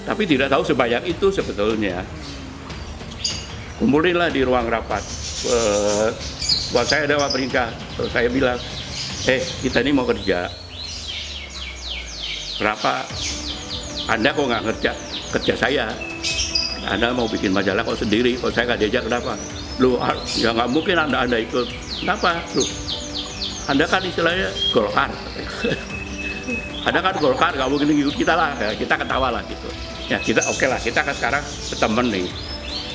Tapi tidak tahu sebanyak itu sebetulnya. Kumpulinlah di ruang rapat. Buat saya ada Waprinka, terus saya bilang, kita ini mau kerja. Kenapa Anda kok nggak kerja saya? Anda mau bikin majalah kok sendiri, kok saya nggak diajak, kenapa? Loh, ya nggak mungkin Anda ikut. Kenapa? Loh, Anda kan istilahnya Golkar. Anda kan Golkar, nggak mungkin ikut kita lah. Ya, kita ketawa lah gitu. Ya kita oke lah, kita kan sekarang berteman nih.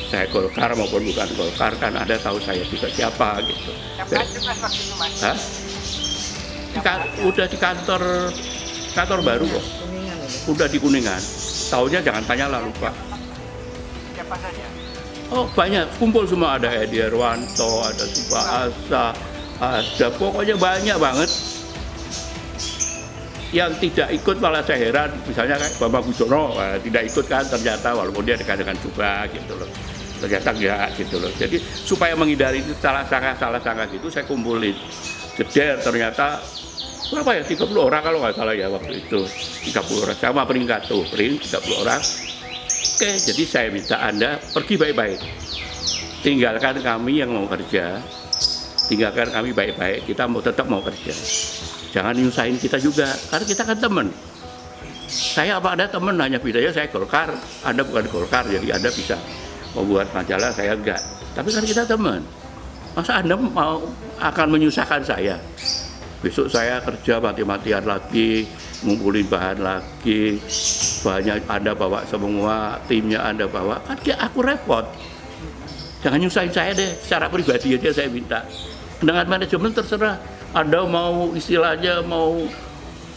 Saya Golkar maupun bukan Golkar kan Anda tahu saya juga siapa gitu. Hah? Udah di kantor baru kok. Udah di Kuningan. Taunya jangan tanya lah, lupa. Siapa saja? Oh banyak, kumpul semua, ada Edi Erwanto, ada Suba Asa, ada pokoknya banyak banget. Yang tidak ikut malah saya heran, misalnya kayak Bambang Bujono tidak ikut kan ternyata, walaupun dia dekat dengan Suba gitu loh. Ternyata enggak gitu loh. Jadi supaya menghindari salah sangka gitu saya kumpulin. Jeder ternyata berapa ya, 30 orang kalau nggak salah ya waktu itu, 30 orang sama peringkat tuh, 30 orang. Oke, jadi saya minta Anda pergi baik-baik, tinggalkan kami yang mau kerja, tinggalkan kami baik-baik, kita tetap mau kerja, jangan nyusahin kita juga, karena kita kan teman. Saya apa Anda teman, hanya bedanya saya Golkar, Anda bukan Golkar, jadi Anda bisa membuat majalah, saya enggak, tapi kan kita teman. Masa Anda akan menyusahkan saya? Besok saya kerja mati-matian lagi, ngumpulin bahan lagi, bahannya Anda bawa semua, timnya Anda bawa, kan aku repot. Jangan nyusahin saya deh, secara pribadi aja saya minta. Dengan manajemen terserah, Anda mau istilahnya, mau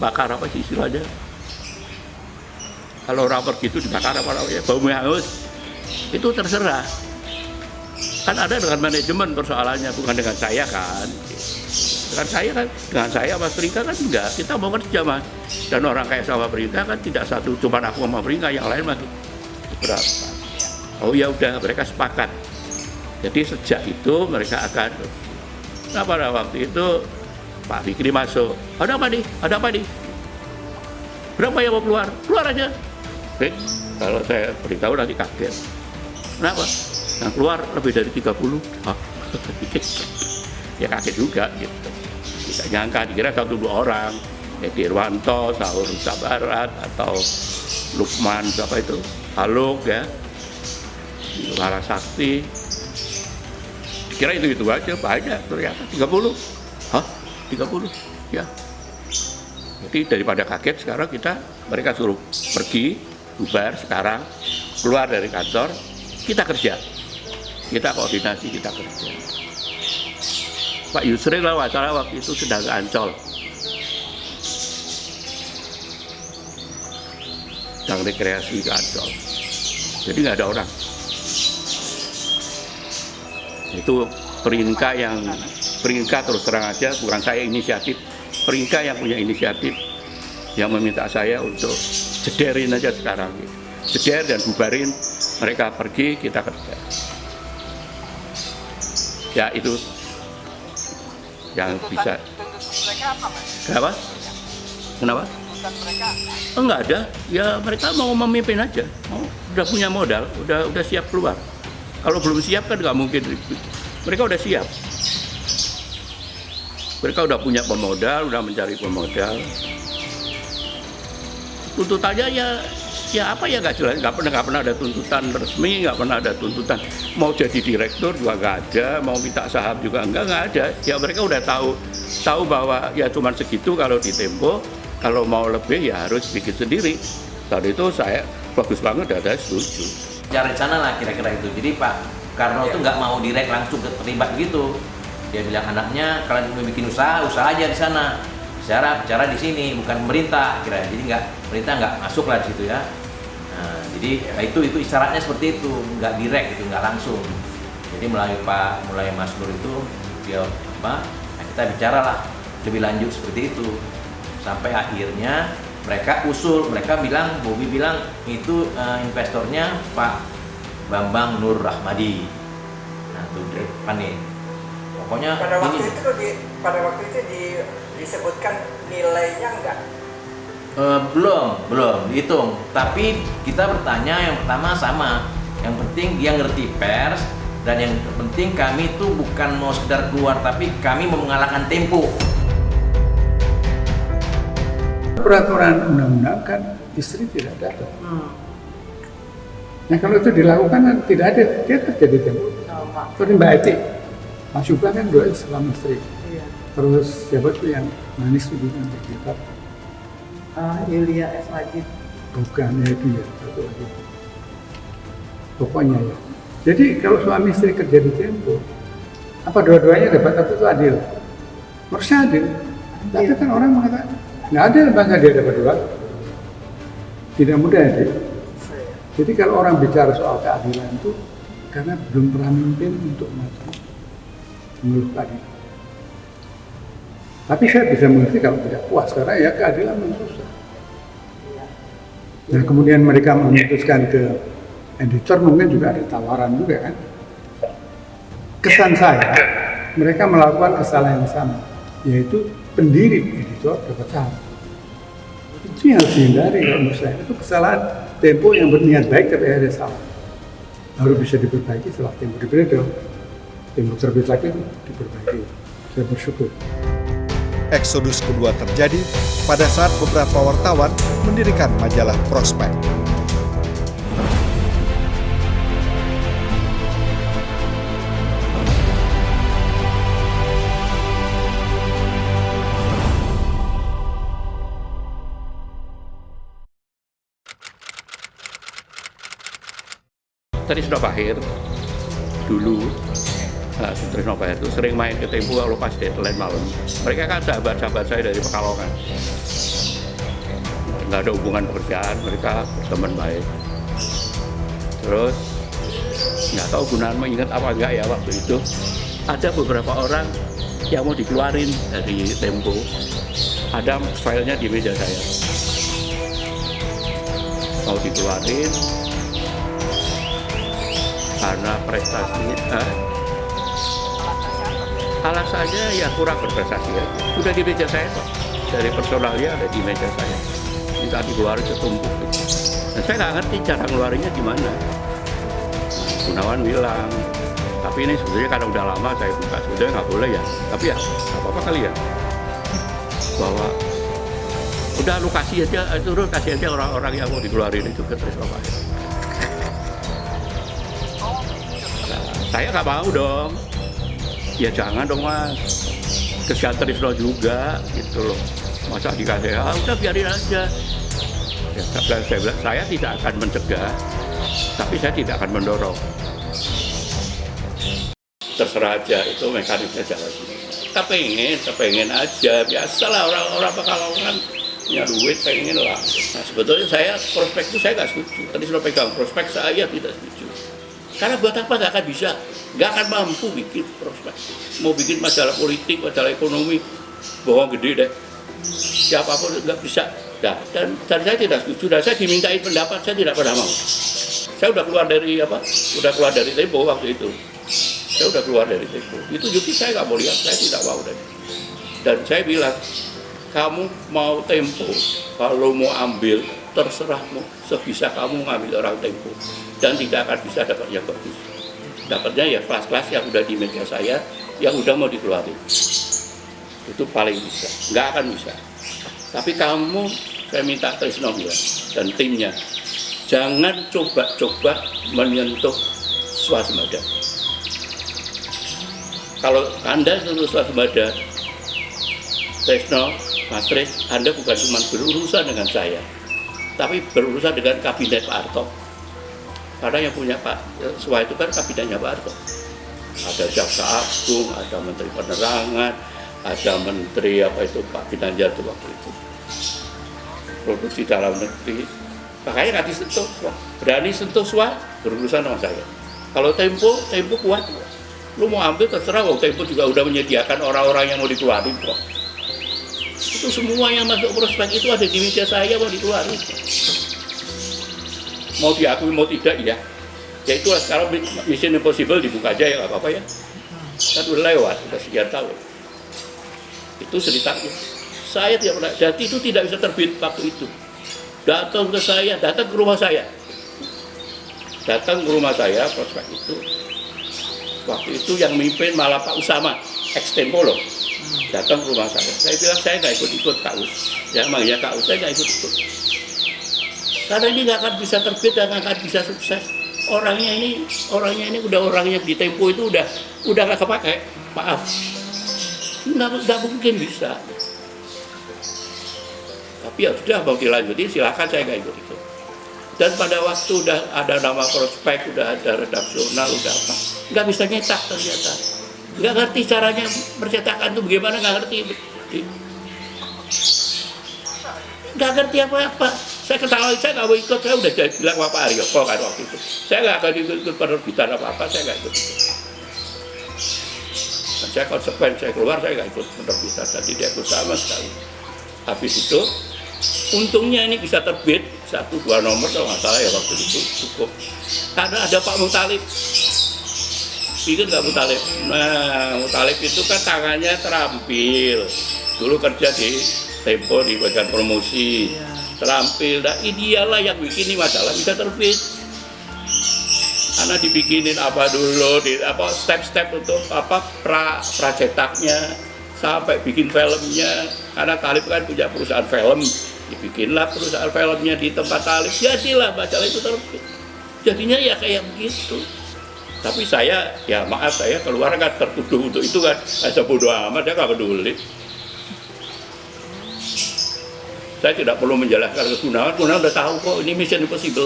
bakar apa sih istilahnya? Kalau orang pergi itu dibakar apa namanya, bau hangus, itu terserah. Kan ada dengan manajemen persoalannya, bukan dengan saya kan. Dengan saya Mas Pringka kan enggak, kita mau kerja Mas. Dan orang kayak sama Pringka kan tidak satu, cuma aku sama Pringka, yang lain masih berapa. Oh ya udah, mereka sepakat. Jadi sejak itu mereka akan, nah pada waktu itu Pak Fikri masuk, ada apa nih? Berapa yang mau keluar? Keluar aja. Oke, kalau saya beritahu nanti kaget. Kenapa? Yang keluar lebih dari 30. Ya kaget juga gitu. Tidak nyangka, dikira 1-2 orang. Edi Irwanto, Saur Sabarat, atau Lukman, siapa itu? Haluk ya. Lara Sakti. Dikira itu aja, banyak ternyata 30. Hah? 30? Ya. Jadi daripada kaget sekarang mereka suruh pergi, bubar sekarang, keluar dari kantor, kita kerja. Kita koordinasi, kita kerja. Pak Yusril lah waktu itu sedang ke Ancol. Sedang rekreasi ke Ancol. Jadi nggak ada orang. Itu Pringka terus terang aja, bukan saya inisiatif. Pringka yang punya inisiatif, yang meminta saya untuk jederin aja sekarang. Jeder dan bubarin, mereka pergi, kita kerja. Ya itu yang bisa. Kenapa? Enggak ada, ya mereka mau memimpin aja, udah punya modal, udah siap keluar. Kalau belum siap kan nggak mungkin. Mereka udah siap. Mereka udah punya pemodal, udah mencari pemodal. Tuntutannya ya apa ya nggak jelas, nggak pernah ada tuntutan resmi, nggak pernah ada tuntutan mau jadi direktur juga nggak ada, mau minta saham juga nggak ada. Ya mereka udah tahu bahwa ya cuma segitu kalau di Tempo, kalau mau lebih ya harus bikin sendiri. Tadi itu saya bagus banget, ada setuju. Cara sana lah kira-kira itu. Jadi Pak Karno itu nggak mau direct langsung terlibat gitu. Dia bilang anaknya kalian mau bikin usaha aja di sana. Bicara di sini, bukan pemerintah kira. Jadi pemerintah nggak masuk lah di situ ya. Nah, jadi itu isyaratnya seperti itu, nggak direct gitu, nggak langsung. Jadi mulai Mas Nur itu dia kita bicara lah lebih lanjut seperti itu. Sampai akhirnya mereka Bobi bilang itu investornya Pak Bambang Nur Rahmadi. Nah, itu depan nih. Pokoknya pada waktu itu disebutkan nilainya enggak? Belum dihitung. Tapi kita bertanya yang pertama sama. Yang penting dia ngerti pers, dan yang penting kami itu bukan mau sekedar keluar, tapi kami mau mengalahkan Tempo. Peraturan undang-undang kan istri tidak datang. Nah kalau itu dilakukan kan tidak ada, dia terjadi Tempo. Seperti Mbak Eti, Mas Yuba kan dua suami istri. Iya. Terus siapa tuh yang manis itu yang berkitab? Yulia S. Wajid. Bukan, ya itu ya, satu lagi. Pokoknya ya. Jadi kalau suami istri kerja di Tempo, apa dua-duanya dapat apa itu adil? Harusnya adil. Tapi kan orang mengatakan, nggak adil bangga dia dapat dua. Tidak mudah ya. Jadi kalau orang bicara soal keadilan itu, karena belum pernah memimpin untuk mengeluh keadilan. Tapi saya bisa mengerti kalau tidak puas, karena ya keadilan memang susah. Nah kemudian mereka memutuskan ke editor, mungkin juga ada tawaran juga kan. Kesan saya, mereka melakukan kesalahan yang sama, yaitu pendiri editor dapat saham. Itu yang harus dihindari kalau menurut saya. Itu kesalahan Tempo yang berniat baik tapi ada salah. Baru bisa diperbaiki setelah Tempo diberedel. Tempo terbit lagi diperbaiki. Saya bersyukur. Eksodus kedua terjadi pada saat beberapa wartawan mendirikan majalah Prospek. Trisno Pahir dulu, Trisno Pahir itu sering main ke Tempo kalau pas deadline malam. Mereka kan sahabat-sahabat saya dari Pekalongan. Nggak ada hubungan pekerjaan, mereka berteman baik. Terus nggak tahu Gunawan mengingat apa enggak ya waktu itu. Ada beberapa orang yang mau dikeluarin dari Tempo. Ada filenya di meja saya. Mau dikeluarin karena prestasinya, alasannya ya kurang berprestasi ya. Udah di meja saya kok, dari personalnya ada di meja saya. Minta dikeluarin setumpuk gitu. Dan saya nggak ngerti cara ngeluarinnya gimana. Gunawan bilang, tapi ini sebetulnya karena udah lama saya buka, sebetulnya nggak boleh ya. Tapi ya apa-apa kali ya, bahwa udah lu kasih aja, turun kasih aja orang-orang yang mau dikeluarin itu ke Trisno Pahir. Saya nggak mau dong, ya jangan dong mas, kesian Trisno juga gitu loh, masa dikasih, udah biarin aja. Ya, saya bilang, saya tidak akan mencegah, tapi saya tidak akan mendorong. Terserah aja, itu mekanisme jalan. Kepengen aja, biasalah orang-orang Pekalongan punya duit, pengen lah. Nah sebetulnya saya prospek itu saya nggak setuju, Trisno pegang prospek, saya tidak setuju. Karena buat apa nggak akan bisa, nggak akan mampu bikin prospek. Mau bikin masalah politik, masalah ekonomi, bohong gede deh. Siapapun nggak bisa. Nah, dan saya tidak setuju. Dan saya dimintain pendapat, saya tidak pernah mau. Saya udah keluar dari Tempo waktu itu. Saya udah keluar dari Tempo. Itu juga saya nggak mau lihat, saya tidak mau deh. Dan saya bilang, kamu mau Tempo, kalau mau ambil terserahmu, sebisa kamu ngambil orang Tempo. Dan tidak akan bisa dapat yang bagus. Dapatnya ya kelas-kelas yang udah di meja saya, yang udah mau dikeluarin. Itu paling bisa, nggak akan bisa. Tapi kamu, saya minta Trisno bilang, dan timnya, jangan coba-coba menyentuh swasembada. Kalau Anda sentuh swasembada, Trisno, Mas Tris, Anda bukan cuma berurusan dengan saya, tapi berurusan dengan kabinet Pak Harto. Karena yang punya Pak Swa itu kan kabinetnya Pak Harto. ada Jaksa Agung, ada Menteri Penerangan, ada Menteri Pak Ginanjar itu waktu itu. Produksi dalam negeri, makanya nggak disentuh. Berani sentuh berurusan sama saya. Kalau Tempo kuat. Lu mau ambil terserah, Tempo juga udah menyediakan orang-orang yang mau dikeluarin kok. Itu semua yang masuk prospek itu ada di meja saya mau dikeluarin. Mau diakui mau tidak ya. Ya itulah sekarang Mission Impossible dibuka aja ya nggak apa-apa ya. Kan udah lewat, udah sekian tahun. Itu ceritanya. Saya tidak pernah, jadi itu tidak bisa terbit waktu itu. Datang ke saya, datang ke rumah saya. Datang ke rumah saya, prospek itu. Waktu itu yang mimpin malah Pak Usama, ex-Tempo loh. Datang ke rumah saya. Saya bilang saya nggak ikut-ikut KUS. Ya emangnya KUS saya nggak ikut-ikut. Karena ini nggak akan bisa terbit dan nggak akan bisa sukses. Orangnya ini udah orangnya di Tempo itu udah nggak kepake, maaf, nggak mungkin bisa. Tapi ya sudah mau dilanjutin silakan, saya nggak ikut itu. Dan pada waktu udah ada nama prospek, udah ada redaksional, udah apa, nggak bisa nyetak ternyata, nggak ngerti caranya percetakan itu bagaimana, nggak ngerti apa-apa. Saya ketahui, saya nggak mau ikut, saya udah bilang sama Pak Aryoko kan waktu itu. Saya nggak akan ikut penerbitan apa-apa, saya nggak ikut. Dan saya konsekuen, saya keluar, saya nggak ikut penerbitan, dan tidak ikut sama sekali. Habis itu, untungnya ini bisa terbit, 1-2 nomor kalau nggak salah ya waktu itu cukup. Karena ada Pak Muthalib. Bikin nggak Muthalib? Nah, Muthalib itu kan tangannya terampil. Dulu kerja di Tempo di bagian promosi. Terampil, nah idealah yang bikin ini masalah bisa terbit. Karena dibikinin apa dulu, step-step untuk pracetaknya sampai bikin filmnya. Karena Thalib kan punya perusahaan film, dibikinlah perusahaan filmnya di tempat Thalib. Jadilah masalah itu terbit. Jadinya ya kayak begitu. Tapi saya, ya maaf saya keluar kan tertuduh untuk itu kan. Saya bodoh amat, saya nggak peduli. Saya tidak perlu menjelaskan ke Gunawan udah tahu kok ini Mission Impossible.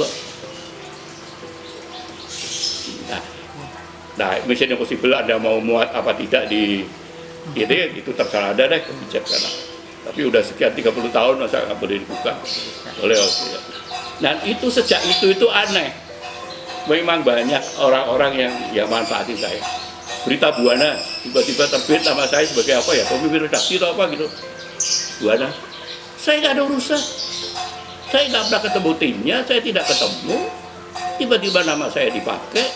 Nah, Mission Impossible Anda mau muat apa tidak di itu terserah Anda deh kebijakan. Tapi udah sekian 30 tahun masa nggak boleh dibuka oleh OSI. Dan itu sejak itu aneh. Memang banyak orang-orang yang manfaatin saya. Berita Buana tiba-tiba terbit nama saya sebagai apa ya, pemimpin redaksi atau apa gitu. Buana. Saya nggak ada urusan, saya nggak pernah ketemu timnya, saya tidak ketemu, tiba-tiba nama saya dipakai,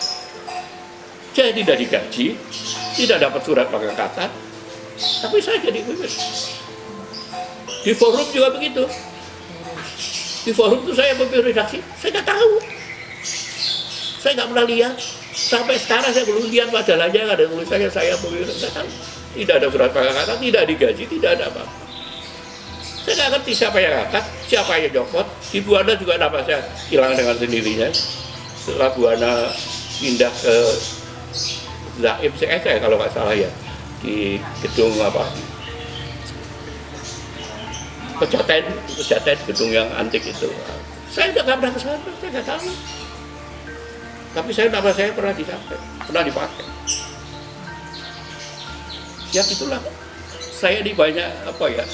saya tidak digaji, tidak dapat surat pengangkatan, tapi saya jadi pemimpin. Di forum juga begitu, di forum itu saya pemimpin redaksi, saya nggak tahu, saya nggak pernah lihat, sampai sekarang saya belum lihat majalahnya, nggak ada tulisannya saya pemimpin, saya tahu, tidak ada surat pengangkatan, tidak digaji, tidak ada apa-apa. Saya nggak ngerti siapa yang angkat, siapa yang nyopot. Di Buana juga nama saya hilang dengan sendirinya. Setelah Buana pindah ke Zaim CS kalau nggak salah ya, di gedung apa? Pejaten gedung yang antik itu. Saya udah nggak pernah ke sana, saya nggak tahu. Tapi nama saya pernah dipakai. Ya itulah. Saya di banyak apa ya?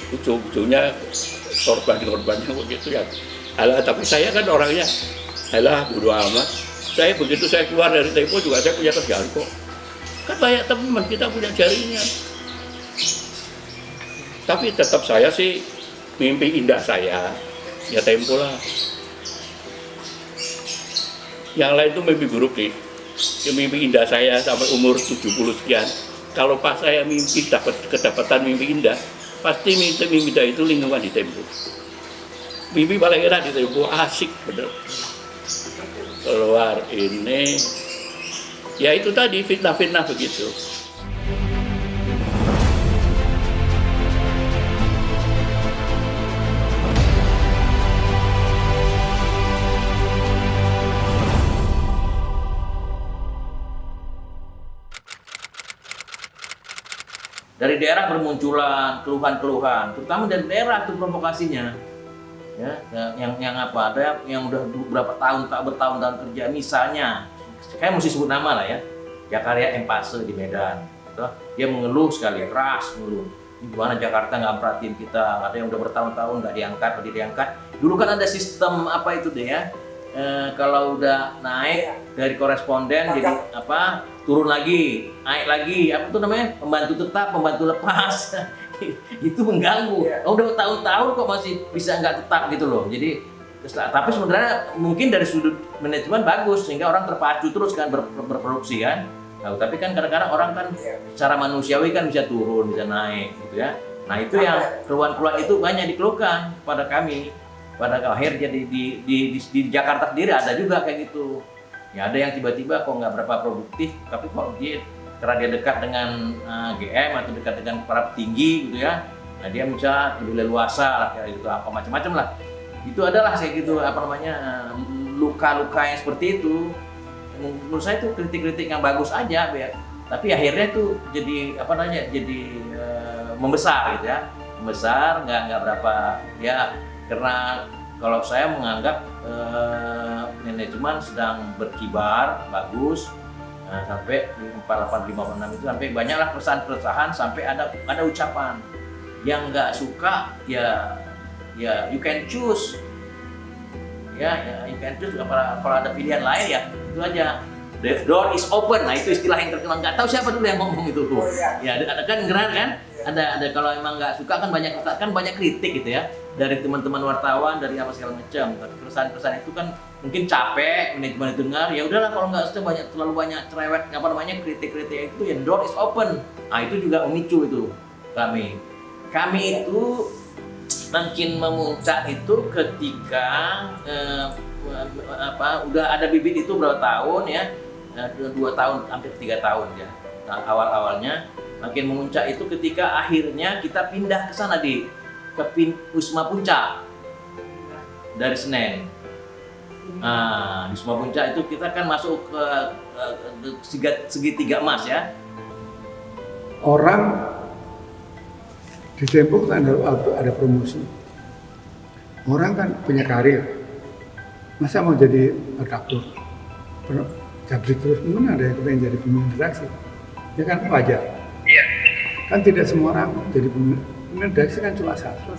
Ujung-ujungnya korban-korbannya begitu ya. Alah, tapi saya kan orangnya, alah bodo amat. Saya begitu saya keluar dari Tempo juga saya punya kerjaan kok. Kan banyak teman kita punya jaringan. Tapi tetap saya sih mimpi indah saya ya Tempo lah. Yang lain itu mimpi buruk nih. Ya, mimpi indah saya sampai umur 70 sekian. Kalau pas saya mimpi kedapatan mimpi indah, pasti mimpi indah itu lingkungan di Tempo. Mimpi paling enak di Tempo, asik bener. Keluar ini, ya itu tadi fitnah-fitnah begitu. Dari daerah bermunculan keluhan-keluhan, terutama dari daerah itu provokasinya, ya, yang apa? Ada yang udah berapa tahun tak bertahun-tahun kerja, misalnya, saya mesti sebut nama lah ya, Jakarta Empase di Medan. Gitu. Dia mengeluh sekali, keras mengeluh. Gimana Jakarta nggak perhatiin kita, ada yang udah bertahun-tahun nggak diangkat. Dulu kan ada sistem apa itu deh ya, kalau udah naik dari koresponden jadi apa, turun lagi, naik lagi, apa tuh namanya, pembantu tetap, pembantu lepas. Itu mengganggu. Udah tahun-tahun kok masih bisa nggak tetap gitu loh. Jadi, tapi sebenarnya mungkin dari sudut manajemen bagus sehingga orang terpacu terus kan berproduksi kan. Nah, tapi kan kadang-kadang orang kan secara manusiawi kan bisa turun, bisa naik gitu ya. Nah itu yang keluhan-keluhan itu banyak dikeluhkan pada kami. Pada akhirnya di Jakarta sendiri ada juga kayak gitu. Ya ada yang tiba-tiba kok nggak berapa produktif, tapi kok dia karena dia dekat dengan GM atau dekat dengan para petinggi gitu ya. Nah dia bisa lebih leluasa lah kayak gitu, apa macam-macam lah. Itu adalah kayak gitu apa namanya luka-luka yang seperti itu. Menurut saya itu kritik-kritik yang bagus aja, ya. Tapi akhirnya itu jadi apa namanya, jadi membesar gitu ya, membesar nggak berapa ya, karena kalau saya menganggap manajemen sedang berkibar bagus sampai di 4856 itu sampai banyaklah keresahan-keresahan sampai ada ucapan yang nggak suka ya you can choose. Ya, you can choose. Kalau ada pilihan lain ya itu aja. The door is open. Nah itu istilah yang terkenal. Nggak tahu siapa dulu yang ngomong itu. Ya ada kan geran kan? Ada kalau emang nggak suka kan banyak kritik gitu ya dari teman-teman wartawan, dari apa segala macam. Tapi keresahan itu kan mungkin capek manajemen dengar. Ya udahlah kalau nggak suka terlalu banyak cerewet apa namanya kritik-kritik itu ya door is open. Nah itu juga memicu itu kami itu makin memuncak itu ketika udah ada bibit itu berapa tahun ya, 2 tahun hampir 3 tahun ya. Nah, awalnya makin memuncak itu ketika akhirnya kita pindah ke sana ke Wisma Puncak dari Senen. Nah, di Wisma Puncak itu kita kan masuk ke segitiga emas ya. Orang di Tempo kan ada promosi. Orang kan punya karir. Masa mau jadi redaktur? Jabrik terus, mungkin ada yang pengen jadi pemimpin redaksi. Ya kan wajar. Iya. Kan tidak semua orang jadi pemimpin redaksi kan cuma satu.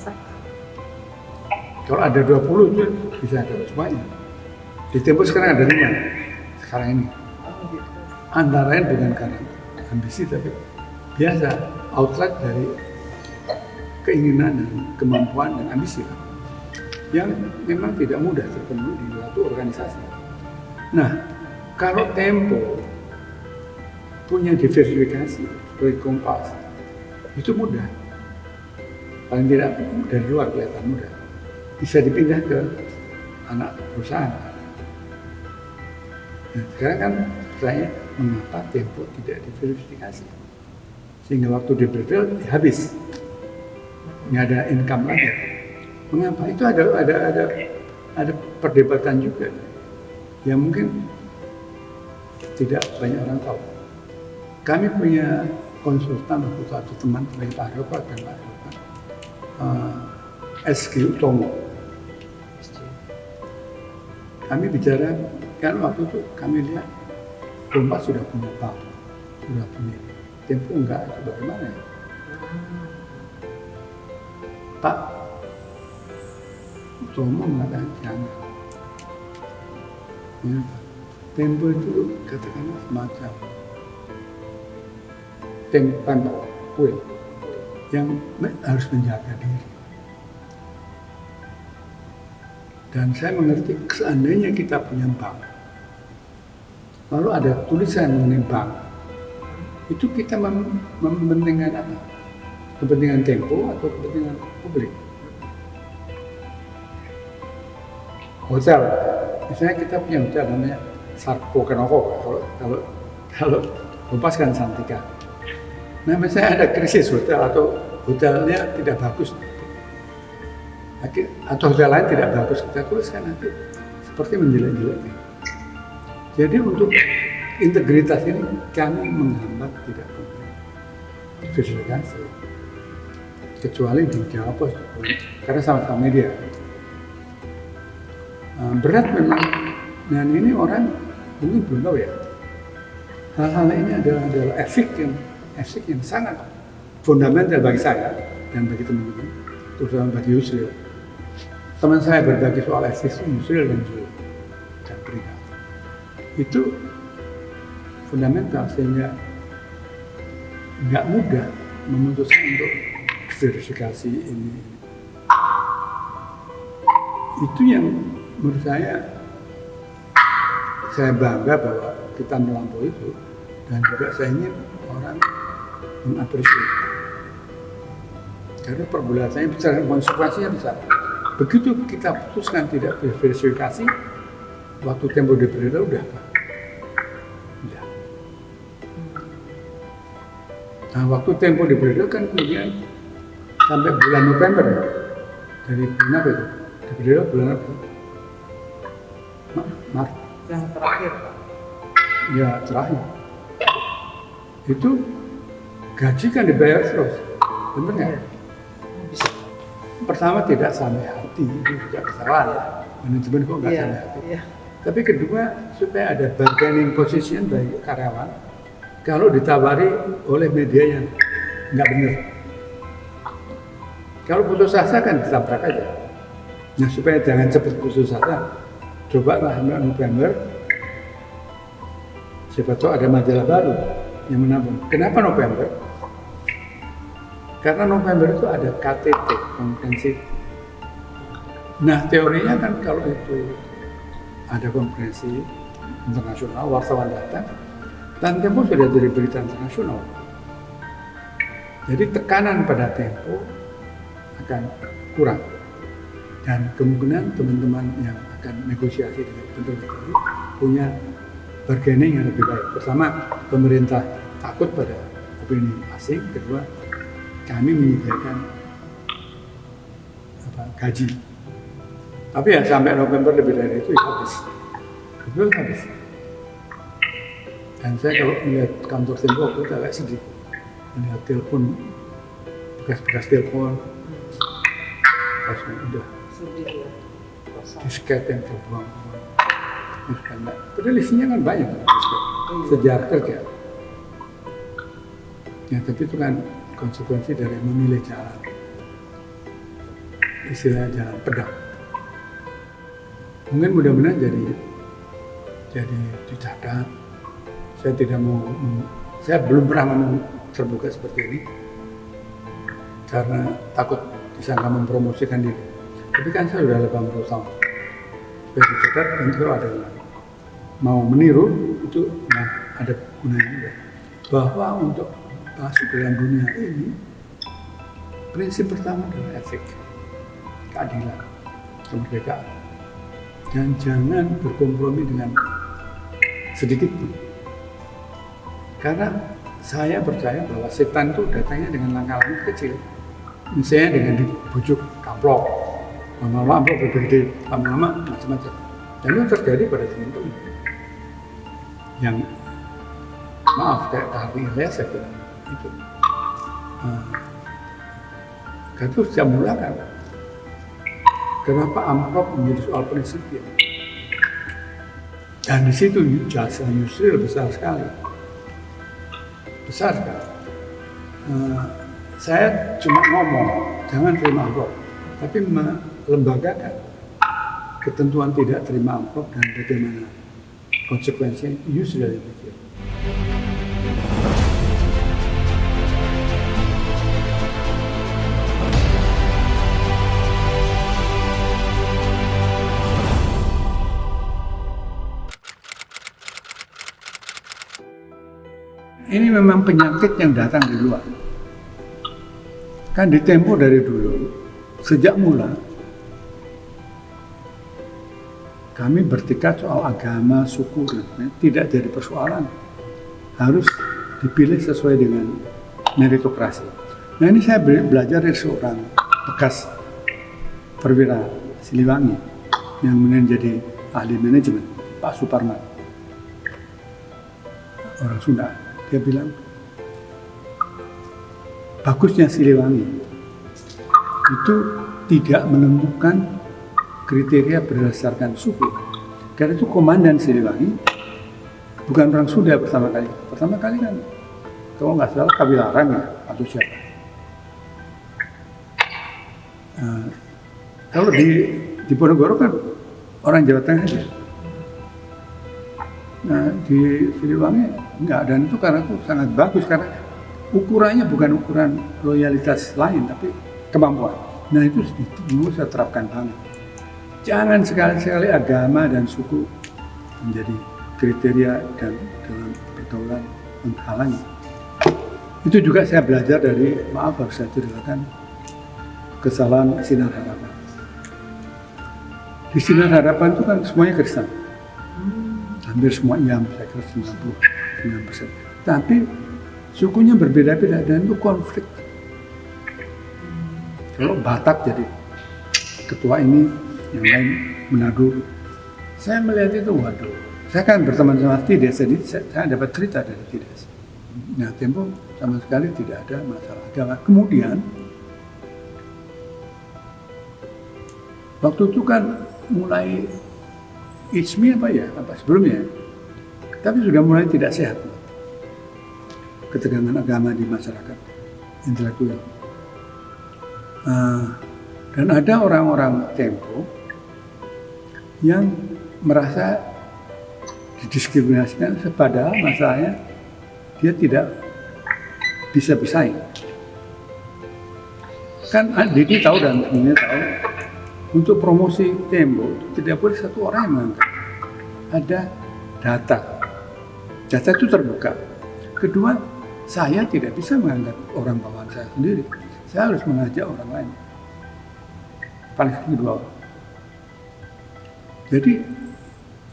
Kalau ada 20 itu bisa ada semuanya. Di Tempo sekarang ada 5. Sekarang ini. Antara lain bukan karena ambisi tapi biasa outlet dari keinginan dan kemampuan dan ambisi yang memang tidak mudah terpenuhi di suatu organisasi. Nah, kalau Tempo punya diversifikasi seperti Kompas, itu mudah. Paling tidak dari luar kelihatan mudah. Bisa dipindah ke anak perusahaan. Nah, sekarang kan saya mengapa Tempo tidak diversifikasi? Sehingga waktu di Brazil habis. Nggak ada income lagi. Mengapa? Itu ada perdebatan juga yang mungkin tidak banyak orang tahu. Kami punya konsultan waktu satu teman sebagai Pak Rokat dan Pak Rokat, SG Utomo. Kami bicara kan waktu itu kami lihat Kompas sudah punya bank, sudah punya Tempo enggak, itu bagaimana ya? Pak Utomo mengatakan jangan. Ya, Tempo itu katakanlah semacam tempat kue yang harus menjaga diri. Dan saya mengerti seandainya kita punya bank, lalu ada tulisan mengenai bank, itu kita mementingkan apa? Kepentingan Tempo atau kepentingan publik? Hotel, misalnya kita punya hotel namanya Sarpo Kenoko, kalau Kompas kan Santika. Nah, misalnya ada krisis hotel atau hotelnya tidak bagus, atau hotel lain tidak bagus, kita tuliskan nanti seperti menjelek-jeleknya. Jadi untuk integritas ini kami menghambat tidak punya diversifikasi. Kecuali di Jawa Pos, karena sama-sama media. Berat memang, dan ini orang mungkin belum tahu ya. hal-hal ini adalah efek yang sangat fundamental bagi saya dan bagi teman-teman, terutama bagi Yusril. Teman saya berbagi soal etik Yusril dan Zul dan Prika. Itu fundamental sehingga nggak mudah memutuskan untuk verifikasi ini. Itu yang menurut saya bangga bahwa kita melampaui itu, dan juga saya ingin orang mengapresiasi karena perbuatannya besar, konsekuensinya besar. Begitu kita putuskan tidak verifikasi, waktu tempo diberi udah apa? Udah. Nah, waktu tempo diberi kan kemudian sampai bulan November ya. Dari bulan apa itu? Diberi bulan apa? Maret. Yang terakhir. Ya, terakhir. Itu gaji kan dibayar terus. Benar nggak? Pertama tidak sampai hati, itu juga kesalahan. Manajemen kok nggak sampai hati. Tapi kedua, supaya ada bargaining position bagi karyawan, kalau ditawari oleh media yang nggak benar. Kalau putus asa kan ditabrak aja. Nah, supaya jangan cepat putus asa, cobalah November, siapa tahu ada majalah baru yang menabung. Kenapa November? Karena November itu ada KTT, konferensi. Nah, teorinya kan kalau itu ada konferensi internasional, wartawan datang, dan Tempo sudah jadi berita internasional. Jadi tekanan pada Tempo akan kurang. Dan kemungkinan teman-teman yang akan negosiasi dengan pemerintah ini punya bargaining yang lebih baik. Pertama, pemerintah takut pada opini asing. Kedua, kami menyediakan gaji. Tapi ya sampai November lebih dari itu ya habis. Itu habis. Dan saya kalau melihat kantor Tempo itu agak sedih. Melihat telepon, bekas telepon, udah disket yang terbuang. Padahal isinya kan banyak sejarah kerja. Ya, tapi itu kan konsekuensi dari memilih jalan, istilah jalan pedang. Mungkin mudah-mudahan jadi dicatat. Saya tidak mau, saya belum pernah ngomong terbuka seperti ini karena takut disangka mempromosikan diri. Tapi kan saya sudah 80 tahun. Supaya dicatat, nanti kalau ada yang mau meniru itu ada gunanya juga. Bahwa untuk masuk dalam dunia ini, prinsip pertama adalah etik, keadilan, kemerdekaan, dan jangan berkompromi dengan sedikit pun. Karena saya percaya bahwa setan itu datangnya dengan langkah-langkah kecil, misalnya dengan dibujuk kaplok, lama-lama amplop lebih gede, lama-lama macam-macam. Dan itu terjadi pada teman-teman yang maaf kayak Harvey Ilyas saya kira. Itu itu sejak mula kan kenapa amplop menjadi soal prinsip ya? Dan di situ jasa Yusril besar sekali, saya cuma ngomong jangan terima amplop, tapi melembagakan ketentuan tidak terima amplop dan bagaimana konsekuensinya Yusril yang pikir. Ini memang penyakit yang datang dari luar. Kan di Tempo dari dulu, sejak mula, kami bertekad soal agama, suku, dan tidak jadi persoalan. Harus dipilih sesuai dengan meritokrasi. Nah ini saya belajar dari seorang bekas perwira Siliwangi yang kemudian jadi ahli manajemen, Pak Suparman, orang Sunda. Dia bilang, bagusnya Siliwangi itu tidak menemukan kriteria berdasarkan suku. Karena itu komandan Siliwangi bukan orang Sunda pertama kali. Pertama kali kan, kalau nggak salah Kawilarang ya, atau siapa. Kalau di Ponorogo kan orang Jawa Tengah aja. Nah, di Siliwangi enggak, dan itu karena itu sangat bagus karena ukurannya bukan ukuran loyalitas lain tapi kemampuan. Nah, itu saya terapkan banget. Jangan sekali-sekali agama dan suku menjadi kriteria dan dalam pergaulan menghalangi. Itu juga saya belajar dari, maaf harus saya ceritakan, kesalahan Sinar Harapan. Di Sinar Harapan itu kan semuanya Kristen. Hampir semua IAM, saya kira 99%. Tapi sukunya berbeda-beda dan itu konflik. Kalau Batak jadi ketua ini, yang lain Manado. Saya melihat itu, waduh. Saya kan berteman sama Tides, jadi saya dapat cerita dari Tides. Nah, Tempo sama sekali tidak ada masalah agama. Kemudian, waktu itu kan mulai ISMI apa sebelumnya, tapi sudah mulai tidak sehat ketegangan agama di masyarakat intelektual. Dan ada orang-orang Tempo yang merasa didiskriminasikan, padahal masalahnya dia tidak bisa bersaing. Kan Didi tahu dan semuanya tahu, untuk promosi Tempo tidak boleh satu orang yang mengangkat. Ada data. Data itu terbuka. Kedua, saya tidak bisa mengangkat orang bawaan saya sendiri. Saya harus mengajak orang lain. Paling sedikit 2 orang. Jadi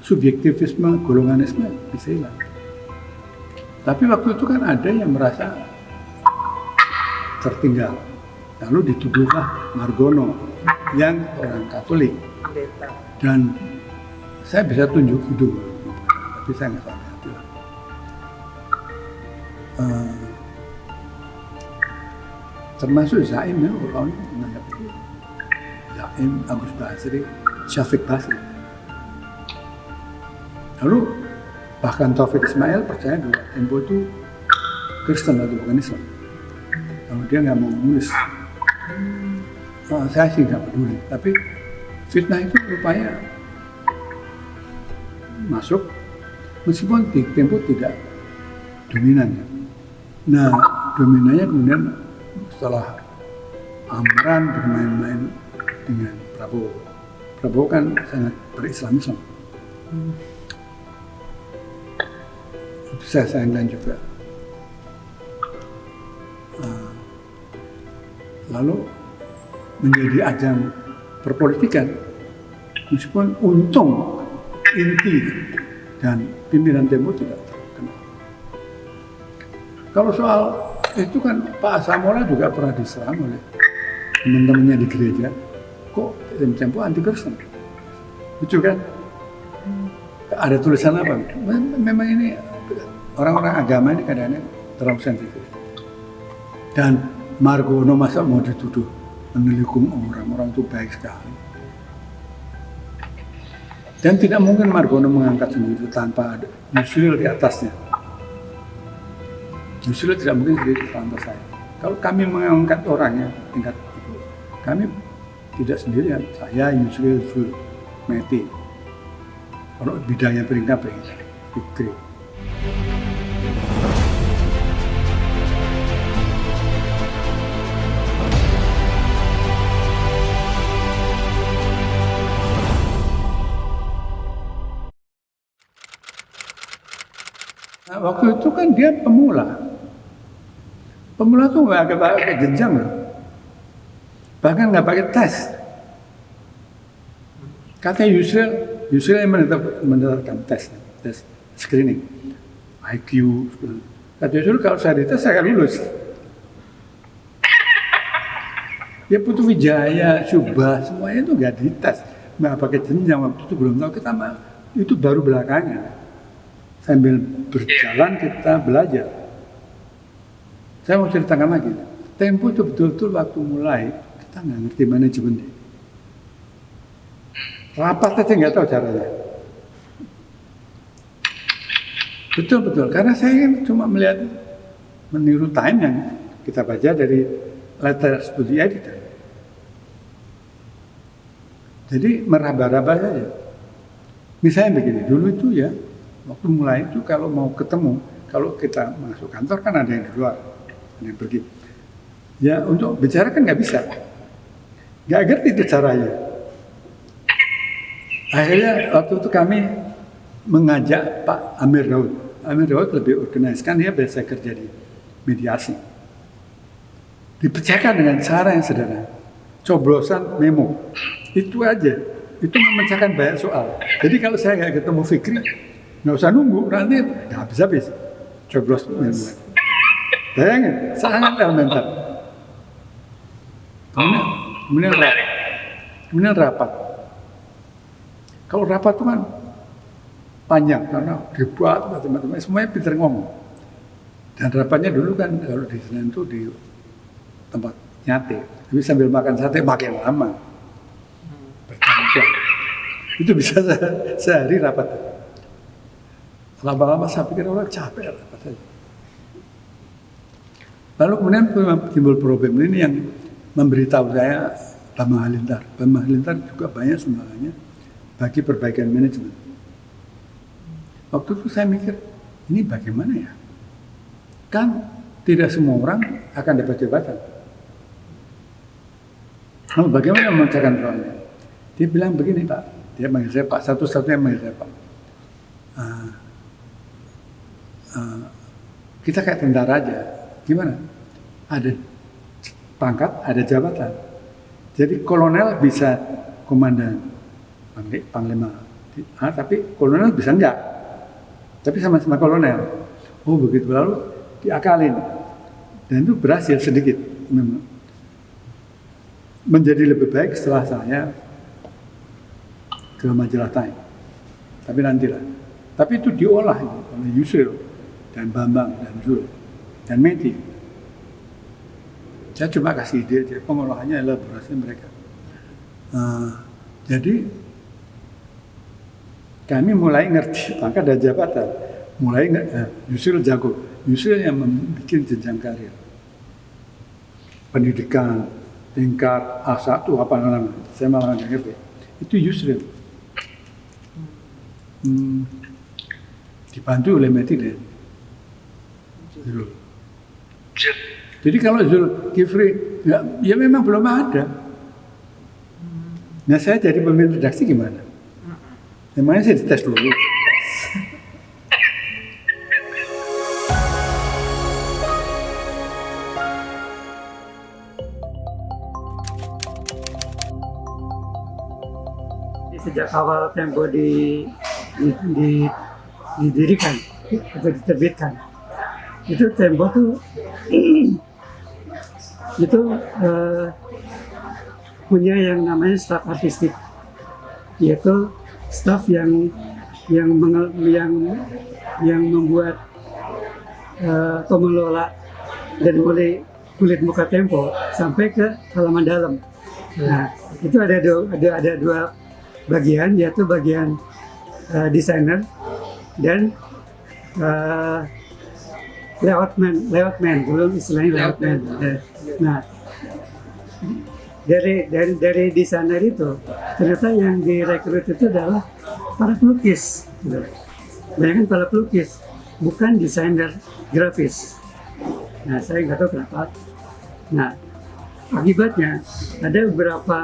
subjektivisme, golonganisme bisa hilang. Tapi waktu itu kan ada yang merasa tertinggal. Lalu dituduhlah Margono yang orang Katolik. Dan saya bisa tunjuk itu, tapi saya nggak sampai hati. Termasuk Zaim ya, orang menganggap itu. Zaim, Agus Basri, Syafiq Basri. Lalu bahkan Taufik Ismail percaya bahwa Tempo itu Kristen atau bukan Islam. Kalau dia nggak mau menulis, saya sih nggak peduli. Tapi fitnah itu rupanya masuk, meskipun di Tempo tidak dominan ya. Nah, dominannya kemudian setelah Amran bermain-main dengan Prabowo. Prabowo kan sangat berislam-islam. Itu saya sayangkan juga. Lalu menjadi ajang perpolitikan, meskipun untung inti dan pimpinan Tempo tidak terkenal. Kalau soal itu kan Pak Samola juga pernah diserang oleh teman-temannya di gereja. Kok Tempo anti Kristen? Lucu kan? Ada tulisan apa? Memang ini orang-orang agama ini kadang-kadang terlalu sensitif. Dan Margono masa mau dituduh menelikung orang itu baik sekali. Dan tidak mungkin Margono mengangkat sendiri tanpa ada Yusril di atasnya. Yusril tidak mungkin sendiri tanpa saya. Kalau kami mengangkat orangnya tingkat itu, kami tidak sendirian. Saya, Yusril, Meti. Kalau bidangnya peringkat Fikri. Nah, waktu itu kan dia pemula. Pemula tuh nggak pakai jenjang loh. Bahkan nggak pakai tes. Katanya Yusril yang menetapkan tes screening, IQ. Kata Yusril kalau saya dites saya akan lulus. Ya Putu Wijaya, Subah, semuanya itu nggak dites, nggak pakai jenjang. Waktu itu belum tahu, kita itu baru belakangan. Sambil berjalan kita belajar. Saya mau ceritakan lagi. Tempo itu betul-betul waktu mulai kita nggak ngerti manajemen. Rapat aja nggak tahu caranya. Betul. Karena saya kan cuma meniru Time yang kita baca dari Letters to the Editor. Jadi meraba-raba saja. Misalnya begini, dulu itu ya, waktu mulai itu kalau mau ketemu, kalau kita masuk kantor kan ada yang di luar, ada yang pergi. Ya untuk bicara kan nggak bisa. Nggak ngerti itu caranya. Akhirnya waktu itu kami mengajak Pak Amir Daud. Amir Daud lebih organis, kan dia biasa kerja di mediasi. Dipecahkan dengan cara yang sederhana. Coblosan memo. Itu aja. Itu memecahkan banyak soal. Jadi kalau saya nggak ketemu Fikri, nggak usah nunggu, nanti nggak habis-habis. Coblos memo. Bayangin, sangat elementer. Kemudian rapat. Kalau rapat itu kan panjang karena debat macam-macam, semuanya pintar ngomong. Dan rapatnya dulu kan kalau di Senin itu di tempat nyate, tapi sambil makan sate makin lama. Berjam-jam. Itu bisa sehari rapat. Lama-lama saya pikir orang capek rapat saja. Lalu kemudian timbul problem ini yang memberitahu saya Bambang Halilintar. Bambang Halilintar juga banyak sumbangannya bagi perbaikan manajemen. Waktu itu saya mikir, ini bagaimana ya? Kan tidak semua orang akan dapat jabatan. Lalu bagaimana memecahkan soalnya? Dia bilang begini Pak, dia manggil saya Pak, satu-satunya manggil saya Pak. Kita kayak tentara aja, gimana? Ada pangkat, ada jabatan. Jadi kolonel bisa komandan, panglima, tapi kolonel bisa enggak. Tapi sama-sama kolonel. Oh begitu, lalu diakalin. Dan itu berhasil sedikit. Menjadi lebih baik setelah saya ke majalah Time. Tapi nantilah. Tapi itu diolah oleh Yusril dan Bambang dan Zul dan Meti. Saya cuma kasih ide aja, pengolahannya elaborasi mereka. Jadi kami mulai ngerti pangkat dan jabatan, mulai Yusril jago, Yusril yang membuat jenjang karir, pendidikan tingkat A1 apa namanya, saya malah nggak ngerti. Itu Yusril. Dibantu oleh Meti dan Zul. Jadi kalau Zul Kifri, ya memang belum ada. Nah saya jadi pemimpin redaksi gimana? Memangnya saya dites dulu. Sejak awal Tempo didirikan atau diterbitkan, itu Tempo tuh itu punya yang namanya staf artistik, yaitu staf yang membuat atau mengelola dan mulai kulit muka Tempo sampai ke halaman dalam. Nah itu ada dua bagian, yaitu bagian desainer dan layout man, belum istilahnya layout man. Nah, dari desainer itu ternyata yang direkrut itu adalah para pelukis. Bayangkan para pelukis, bukan desainer grafis. Nah, saya nggak tahu kenapa. Nah, akibatnya ada beberapa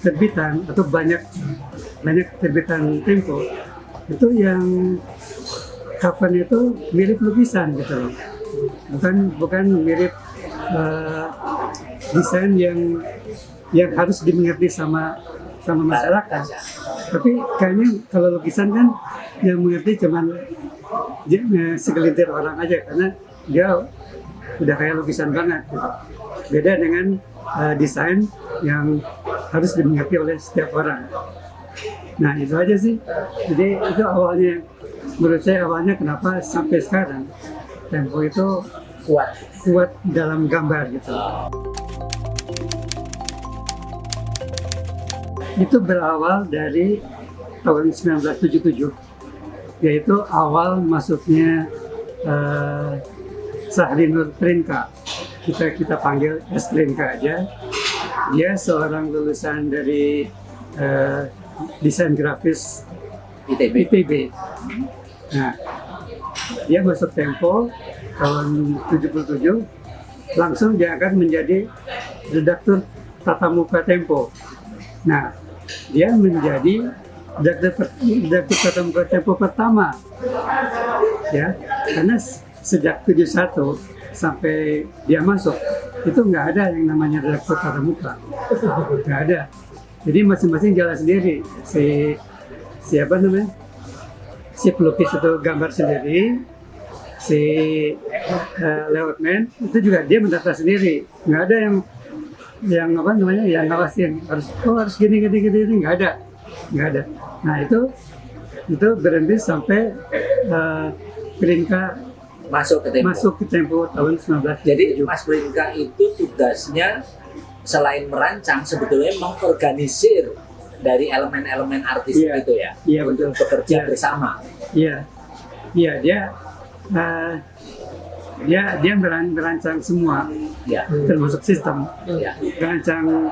terbitan atau banyak terbitan Tempo itu yang covernya itu mirip lukisan gitu loh, bukan mirip desain yang harus dimengerti sama masyarakat. Tapi kayaknya kalau lukisan kan yang mengerti cuman segelintir orang aja, karena dia udah kayak lukisan banget gitu. Beda dengan desain yang harus dimengerti oleh setiap orang. Nah itu aja sih. Jadi itu awalnya, menurut saya awalnya kenapa sampai sekarang Tempo itu kuat dalam gambar gitu. Itu berawal dari tahun 1977. yaitu awal masuknya Syahrinur Prinka. Kita panggil S Prinka aja. Dia seorang lulusan dari desain grafis ITB. Nah, dia masuk Tempo tahun 77, langsung dia akan menjadi redaktur tata muka Tempo. Nah, dia menjadi redaktur tata muka Tempo pertama, ya, karena sejak 71 sampai dia masuk itu nggak ada yang namanya redaktur tata muka, nggak ada. Jadi masing-masing jalan sendiri. Siapa namanya? Si pelukis itu gambar sendiri, si layoutman itu juga dia mendata sendiri. Nggak ada yang apa namanya, yang ngawasin harus gini nggak ada. Nah itu berhenti sampai Prinka masuk ke Tempo tahun 19. Jadi Mas Prinka itu tugasnya selain merancang sebetulnya mengorganisir dari elemen-elemen artistik itu ya, betul. Bekerja bersama. Iya, dia merancang semua, termasuk sistem. Merancang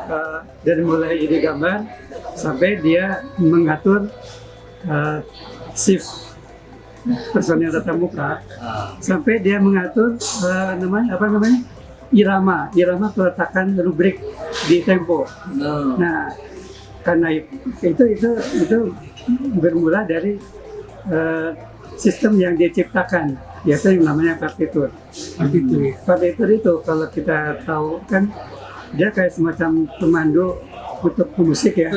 dari mulai ide gambar sampai dia mengatur shift personil tata muka, sampai dia mengatur irama peletakan rubrik di Tempo. Nah, karena itu bermula dari sistem yang dia ciptakan, yaitu yang namanya partitur. Partitur itu kalau kita tahu kan dia kayak semacam pemandu untuk pemusik ya.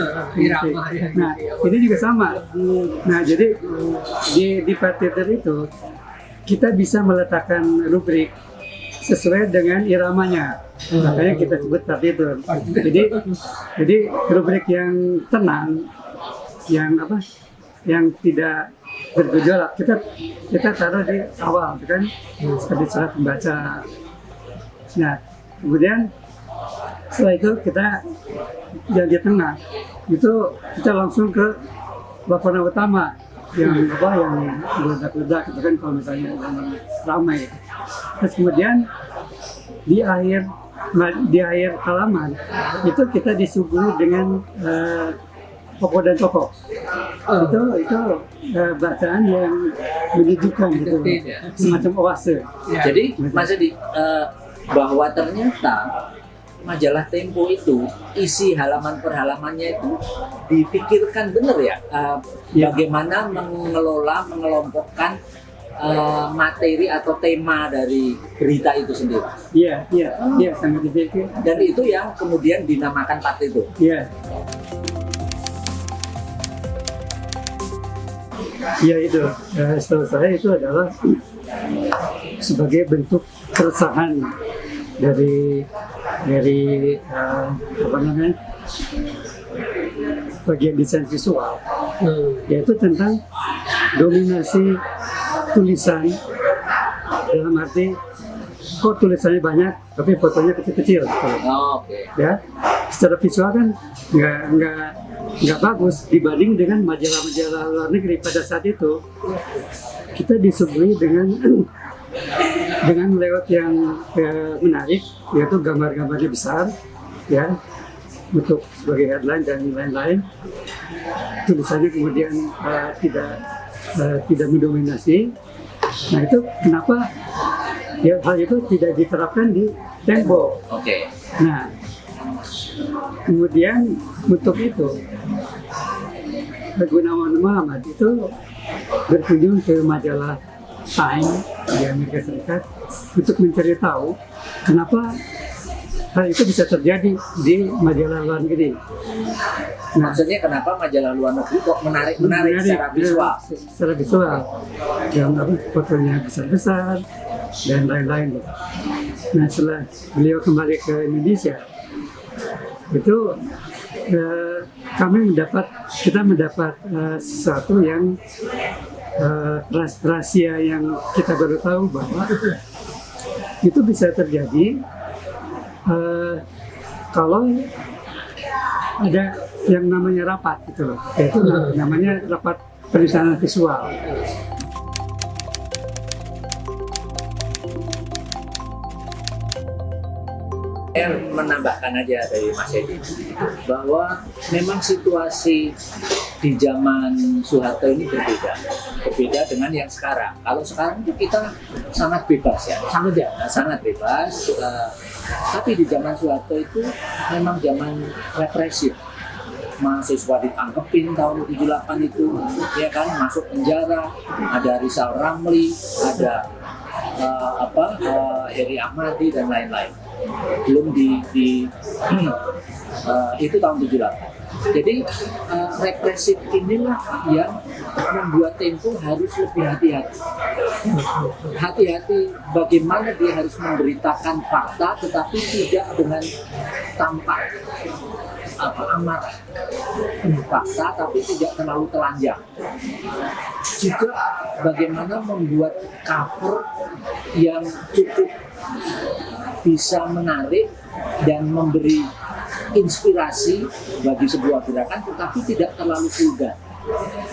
Nah, ini juga sama. Nah, jadi di partitur itu kita bisa meletakkan rubrik sesuai dengan iramanya. Makanya kita sebut partitur. Jadi rubrik yang tenang, yang tidak bergejolak, kita taruh di awal, kan, seperti surat pembaca. Nah, kemudian setelah itu kita yang di tengah itu kita langsung ke laporan utama yang meledak-ledak itu kan kalau misalnya ramai. Terus kemudian di akhir halaman itu kita disuguhi dengan tokoh dan tokoh. Itu bacaan yang menyejukkan gitu, semacam oase. Jadi Mas Edi, bahwa ternyata majalah Tempo itu isi halaman per halamannya itu dipikirkan benar ya, bagaimana mengelompokkan materi atau tema dari berita itu sendiri. Iya, sangat dipikir. Dan itu yang kemudian dinamakan partitur. Iya. Iya itu, setahu saya itu adalah sebagai bentuk keresahan dari bagian desain visual, yaitu tentang dominasi tulisan, dalam arti kok tulisannya banyak tapi fotonya kecil-kecil. Ya, secara visual kan nggak bagus dibanding dengan majalah-majalah luar negeri pada saat itu. Kita disuguhi dengan layout yang menarik, yaitu gambar-gambarnya besar, ya, untuk sebagai headline dan lain-lain. Tulisannya kemudian tidak mendominasi. Nah itu kenapa ya hal itu tidak diterapkan di Tempo. Nah, kemudian untuk itu Gunawan Muhammad itu berkunjung ke majalah Time di Amerika Serikat untuk mencari tahu kenapa hal itu bisa terjadi di majalah luar negeri. Nah, maksudnya kenapa majalah luar negeri kok menarik secara visual? Secara visual, yang fotonya besar-besar dan lain-lain. Nah, setelah beliau kembali ke Indonesia, itu kita mendapat sesuatu yang rahasia yang kita baru tahu bahwa itu bisa terjadi kalau ada yang namanya rapat gitu loh, yaitu namanya rapat perencanaan visual. Saya menambahkan aja dari Mas Edi bahwa memang situasi di zaman Soeharto ini berbeda dengan yang sekarang. Kalau sekarang itu kita sangat bebas ya, sangat bebas. Tapi di zaman Soeharto itu memang zaman represif. Mahasiswa ditangkepin tahun 78 itu, ya kan, masuk penjara. Ada Rizal Ramli, ada Heri Ahmadi dan lain-lain. Belum itu tahun 78. Jadi represif inilah yang membuat Tempo harus lebih hati-hati. Hati-hati bagaimana dia harus memberitakan fakta tetapi tidak dengan tampak amarah. Fakta tapi tidak terlalu telanjang. Juga bagaimana membuat cover yang cukup bisa menarik dan memberi inspirasi bagi sebuah gerakan tetapi tidak terlalu vulgar.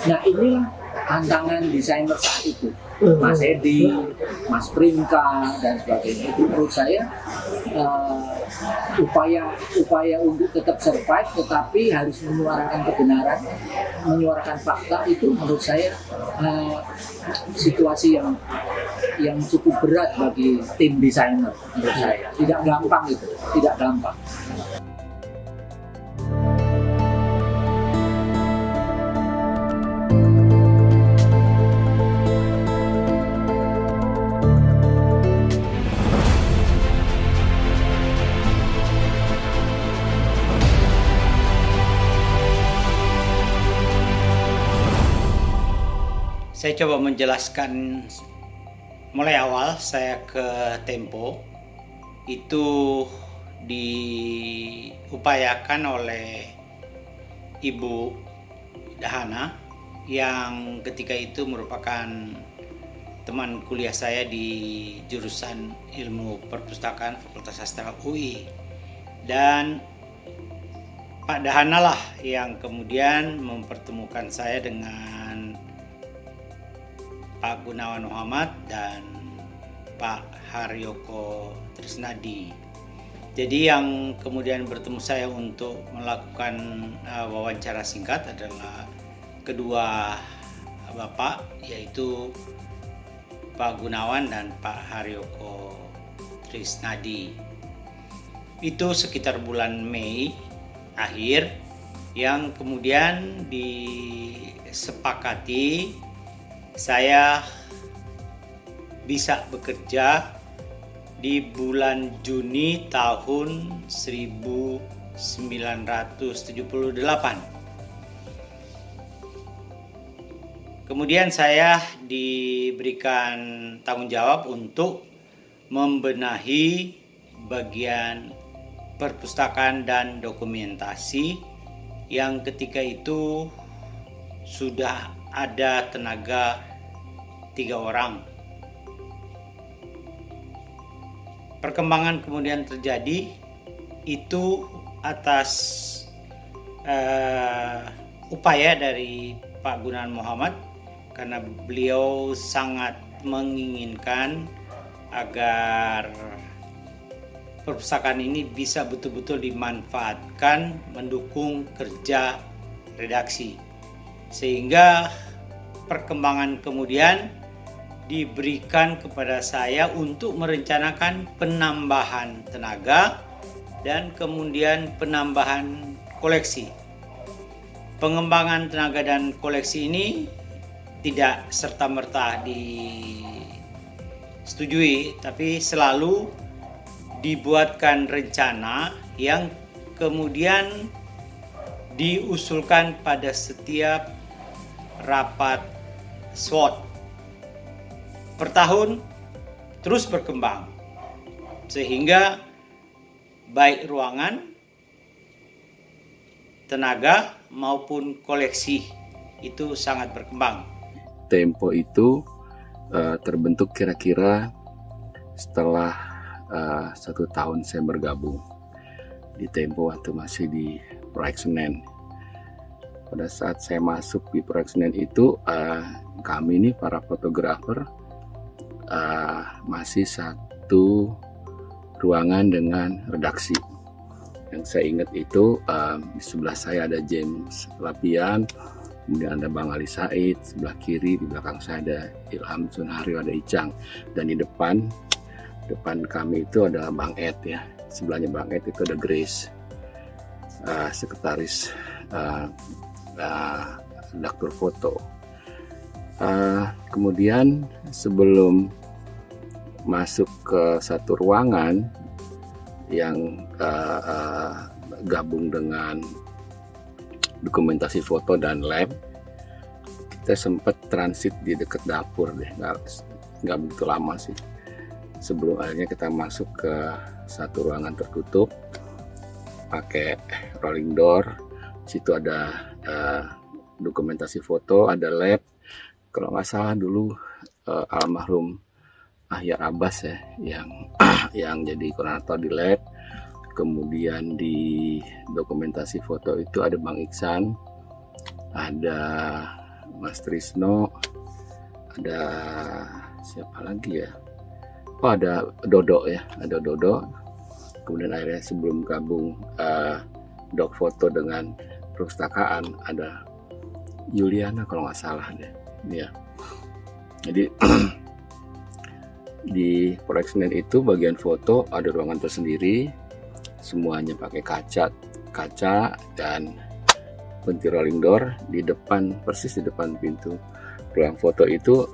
Nah, inilah tantangan desainer saat itu. Mas Edi, Mas Prinka dan sebagainya. Itu menurut saya upaya untuk tetap survive tetapi harus menyuarakan kebenaran, menyuarakan fakta, itu menurut saya situasi yang cukup berat bagi tim desainer menurut saya. Tidak gampang itu, tidak gampang. Saya coba menjelaskan mulai awal saya ke Tempo. Itu diupayakan oleh Ibu Dahana yang ketika itu merupakan teman kuliah saya di jurusan Ilmu Perpustakaan Fakultas Sastra UI. Dan Pak Dahana lah yang kemudian mempertemukan saya dengan Pak Gunawan Muhammad dan Pak Haryoko Trisnadi. Jadi yang kemudian bertemu saya untuk melakukan wawancara singkat adalah kedua bapak, yaitu Pak Gunawan dan Pak Haryoko Trisnadi. Itu sekitar bulan Mei akhir yang kemudian disepakati saya bisa bekerja di bulan Juni tahun 1978. Kemudian saya diberikan tanggung jawab untuk membenahi bagian perpustakaan dan dokumentasi yang ketika itu sudah ada tenaga 3 orang. Perkembangan kemudian terjadi itu atas upaya dari Pak Gunawan Muhammad karena beliau sangat menginginkan agar perpustakaan ini bisa betul-betul dimanfaatkan mendukung kerja redaksi. Sehingga perkembangan kemudian diberikan kepada saya untuk merencanakan penambahan tenaga dan kemudian penambahan koleksi. Pengembangan tenaga dan koleksi ini tidak serta-merta disetujui, tapi selalu dibuatkan rencana yang kemudian diusulkan pada setiap rapat SWOT. Per tahun terus berkembang sehingga baik ruangan, tenaga maupun koleksi itu sangat berkembang. Tempo itu terbentuk kira-kira setelah 1 tahun saya bergabung di Tempo waktu masih di Proyek Senen. pada saat saya masuk di proyek Senen itu, kami nih para fotografer masih satu ruangan dengan redaksi. Yang saya ingat itu di sebelah saya ada James Lapian, kemudian ada Bang Ali Said, sebelah kiri di belakang saya ada Ilham Sunharyo, ada Icang, dan di depan kami itu ada Bang Ed ya. Sebelahnya Bang Ed itu ada Grace, sekretaris redaktur foto. Kemudian sebelum masuk ke satu ruangan yang gabung dengan dokumentasi foto dan lab, kita sempat transit di dekat dapur deh, nggak begitu lama sih, sebelum akhirnya kita masuk ke satu ruangan tertutup pakai rolling door. Situ ada dokumentasi foto, ada lab. Kalau nggak salah dulu almarhum Ahyar Abbas ya yang jadi koordinator di lab. Kemudian di dokumentasi foto itu ada Bang Iksan, ada Mas Trisno, ada siapa lagi ya? Oh, ada Dodo ya, ada Dodo. Kemudian akhirnya sebelum gabung dok foto dengan perpustakaan ada Yuliana kalau nggak salah deh, ya. Jadi di proyek Senen itu bagian foto ada ruangan tersendiri, semuanya pakai kaca dan kunci rolling door. Di depan, persis di depan pintu ruang foto itu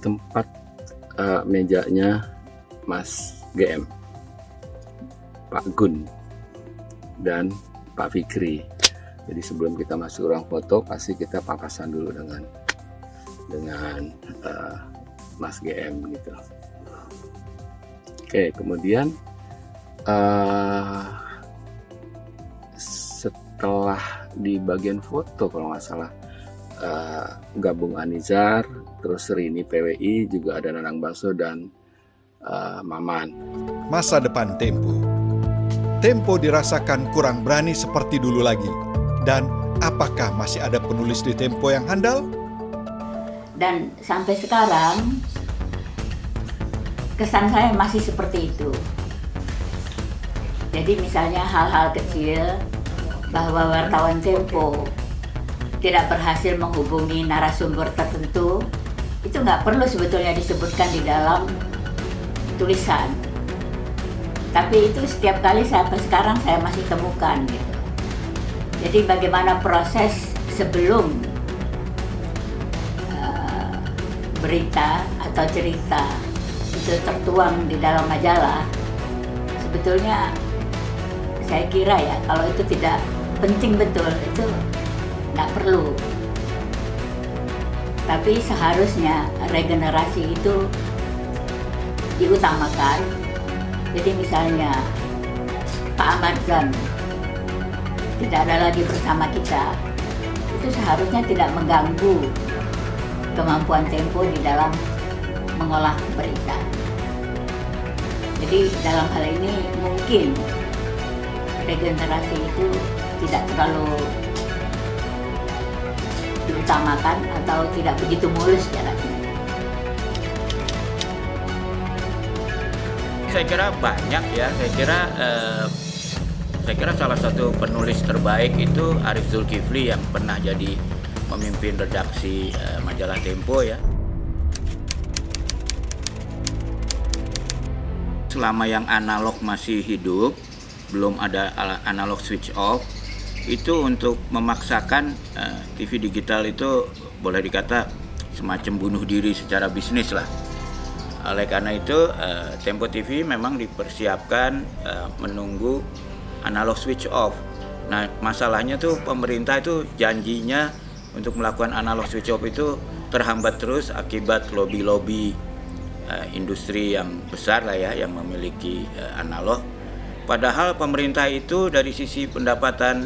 tempat mejanya Mas GM, Pak Gun, dan Pak Fikri. Jadi sebelum kita masuk ruang foto pasti kita papasan dulu dengan Mas GM gitu. Oke, kemudian setelah di bagian foto kalau nggak salah gabung Anizar, terus Rini PWI, juga ada Nanang Baso dan Maman. Masa depan Tempo. Tempo dirasakan kurang berani seperti dulu lagi. Dan apakah masih ada penulis di Tempo yang handal? Dan sampai sekarang kesan saya masih seperti itu. Jadi misalnya hal-hal kecil bahwa wartawan Tempo tidak berhasil menghubungi narasumber tertentu, itu nggak perlu sebetulnya disebutkan di dalam tulisan. Tapi itu setiap kali sampai sekarang saya masih temukan gitu. Jadi bagaimana proses sebelum berita atau cerita itu tertuang di dalam majalah, sebetulnya saya kira ya kalau itu tidak penting betul itu nggak perlu. Tapi seharusnya regenerasi itu diutamakan. Jadi misalnya Pak Ahmad Zan tidak ada lagi bersama kita, itu seharusnya tidak mengganggu kemampuan Tempo di dalam mengolah berita. Jadi dalam hal ini mungkin regenerasi itu tidak terlalu diutamakan atau tidak begitu mulus jalannya. Saya kira banyak ya, saya kira salah satu penulis terbaik itu Arif Zulkifli yang pernah jadi memimpin redaksi majalah Tempo ya. Selama yang analog masih hidup, belum ada analog switch off, itu untuk memaksakan TV digital itu boleh dikata semacam bunuh diri secara bisnis lah. Oleh karena itu Tempo TV memang dipersiapkan menunggu analog switch off. Nah masalahnya tuh pemerintah itu janjinya untuk melakukan analog switch off itu terhambat terus akibat lobby-lobby industri yang besar lah ya yang memiliki analog. Padahal pemerintah itu dari sisi pendapatan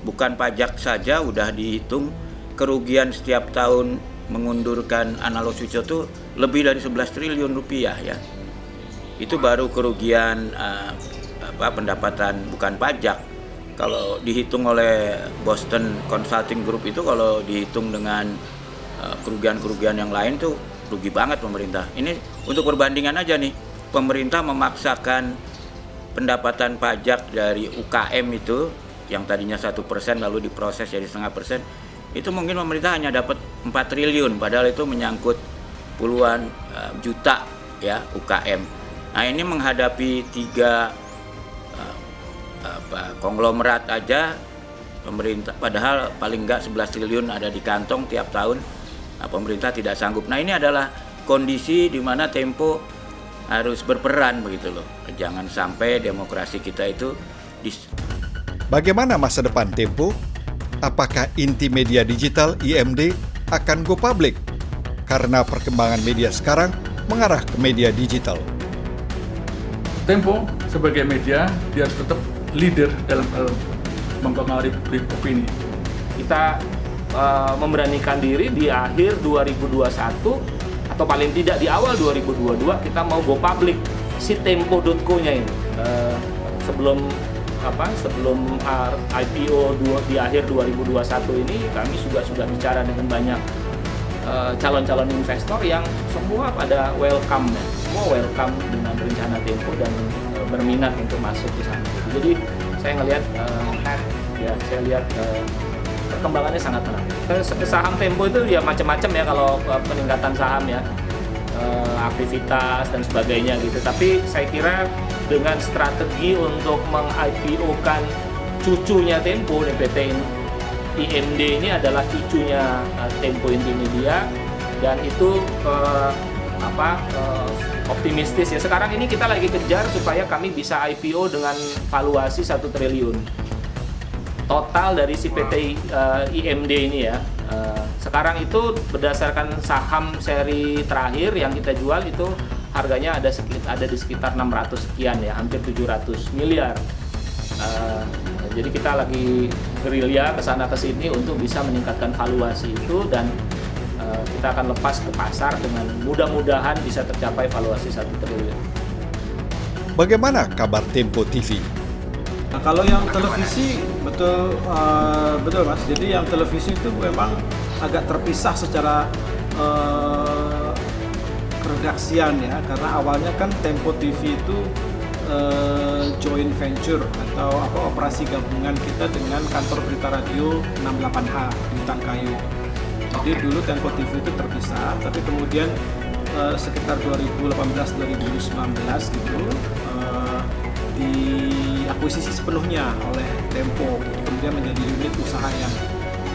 bukan pajak saja udah dihitung kerugian setiap tahun mengundurkan analog switch off itu lebih dari 11 triliun rupiah ya. Itu baru kerugian pendapatan bukan pajak. kalau dihitung oleh Boston Consulting Group itu, kalau dihitung dengan kerugian-kerugian yang lain tuh rugi banget pemerintah. Ini untuk perbandingan aja nih, pemerintah memaksakan pendapatan pajak dari UKM itu yang tadinya 1% lalu diproses jadi 0,5%, itu mungkin pemerintah hanya dapat 4 triliun, padahal itu menyangkut puluhan juta ya UKM. Nah ini menghadapi 3 konglomerat aja pemerintah, padahal paling enggak 11 triliun ada di kantong tiap tahun. Nah, pemerintah tidak sanggup. Nah ini adalah kondisi di mana Tempo harus berperan begitu loh. Jangan sampai demokrasi kita itu Bagaimana masa depan Tempo? Apakah inti media digital IMD akan go public? Karena perkembangan media sekarang mengarah ke media digital. Tempo sebagai media dia harus tetap leader dalam hal mempengaruhi opini. Kita memberanikan diri di akhir 2021 atau paling tidak di awal 2022 kita mau go public si tempo.co-nya ini. Sebelum IPO di akhir 2021 ini kami juga sudah bicara dengan banyak calon-calon investor yang semua pada welcome ya. Semua welcome dengan rencana Tempo dan berminat untuk masuk di sana. Jadi saya ngelihat perkembangannya sangat menarik. Saham Tempo itu ya macam-macam ya kalau peningkatan saham ya, aktivitas dan sebagainya gitu. Tapi saya kira dengan strategi untuk meng-IPO-kan cucunya Tempo, PT IMD ini adalah cucunya Tempo Intimedia, dan itu optimistis ya. Sekarang ini kita lagi kejar supaya kami bisa IPO dengan valuasi 1 triliun total dari si PT IMD ini ya. Sekarang itu berdasarkan saham seri terakhir yang kita jual itu harganya ada di sekitar 600 sekian ya, hampir 700 miliar. Jadi kita lagi gerilya kesana kesini untuk bisa meningkatkan valuasi itu, dan kita akan lepas ke pasar dengan mudah-mudahan bisa tercapai valuasi 1 triliun. Bagaimana kabar Tempo TV? Nah, kalau yang televisi betul Mas. Jadi yang televisi itu memang agak terpisah secara keredaksian ya, karena awalnya kan Tempo TV itu joint venture atau operasi gabungan kita dengan kantor berita radio 68H di Hutan Kayu. Jadi dulu Tempo TV itu terpisah, tapi kemudian sekitar 2018-2019 gitu diakuisisi sepenuhnya oleh Tempo. Jadi kemudian menjadi unit usaha yang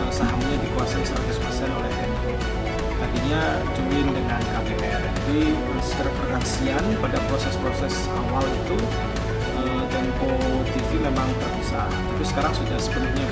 sahamnya dikuasai 100% oleh Tempo. Tadinya join dengan KPR. Jadi secara perredaksian pada proses-proses awal itu Tempo TV memang terpisah, tapi sekarang sudah sepenuhnya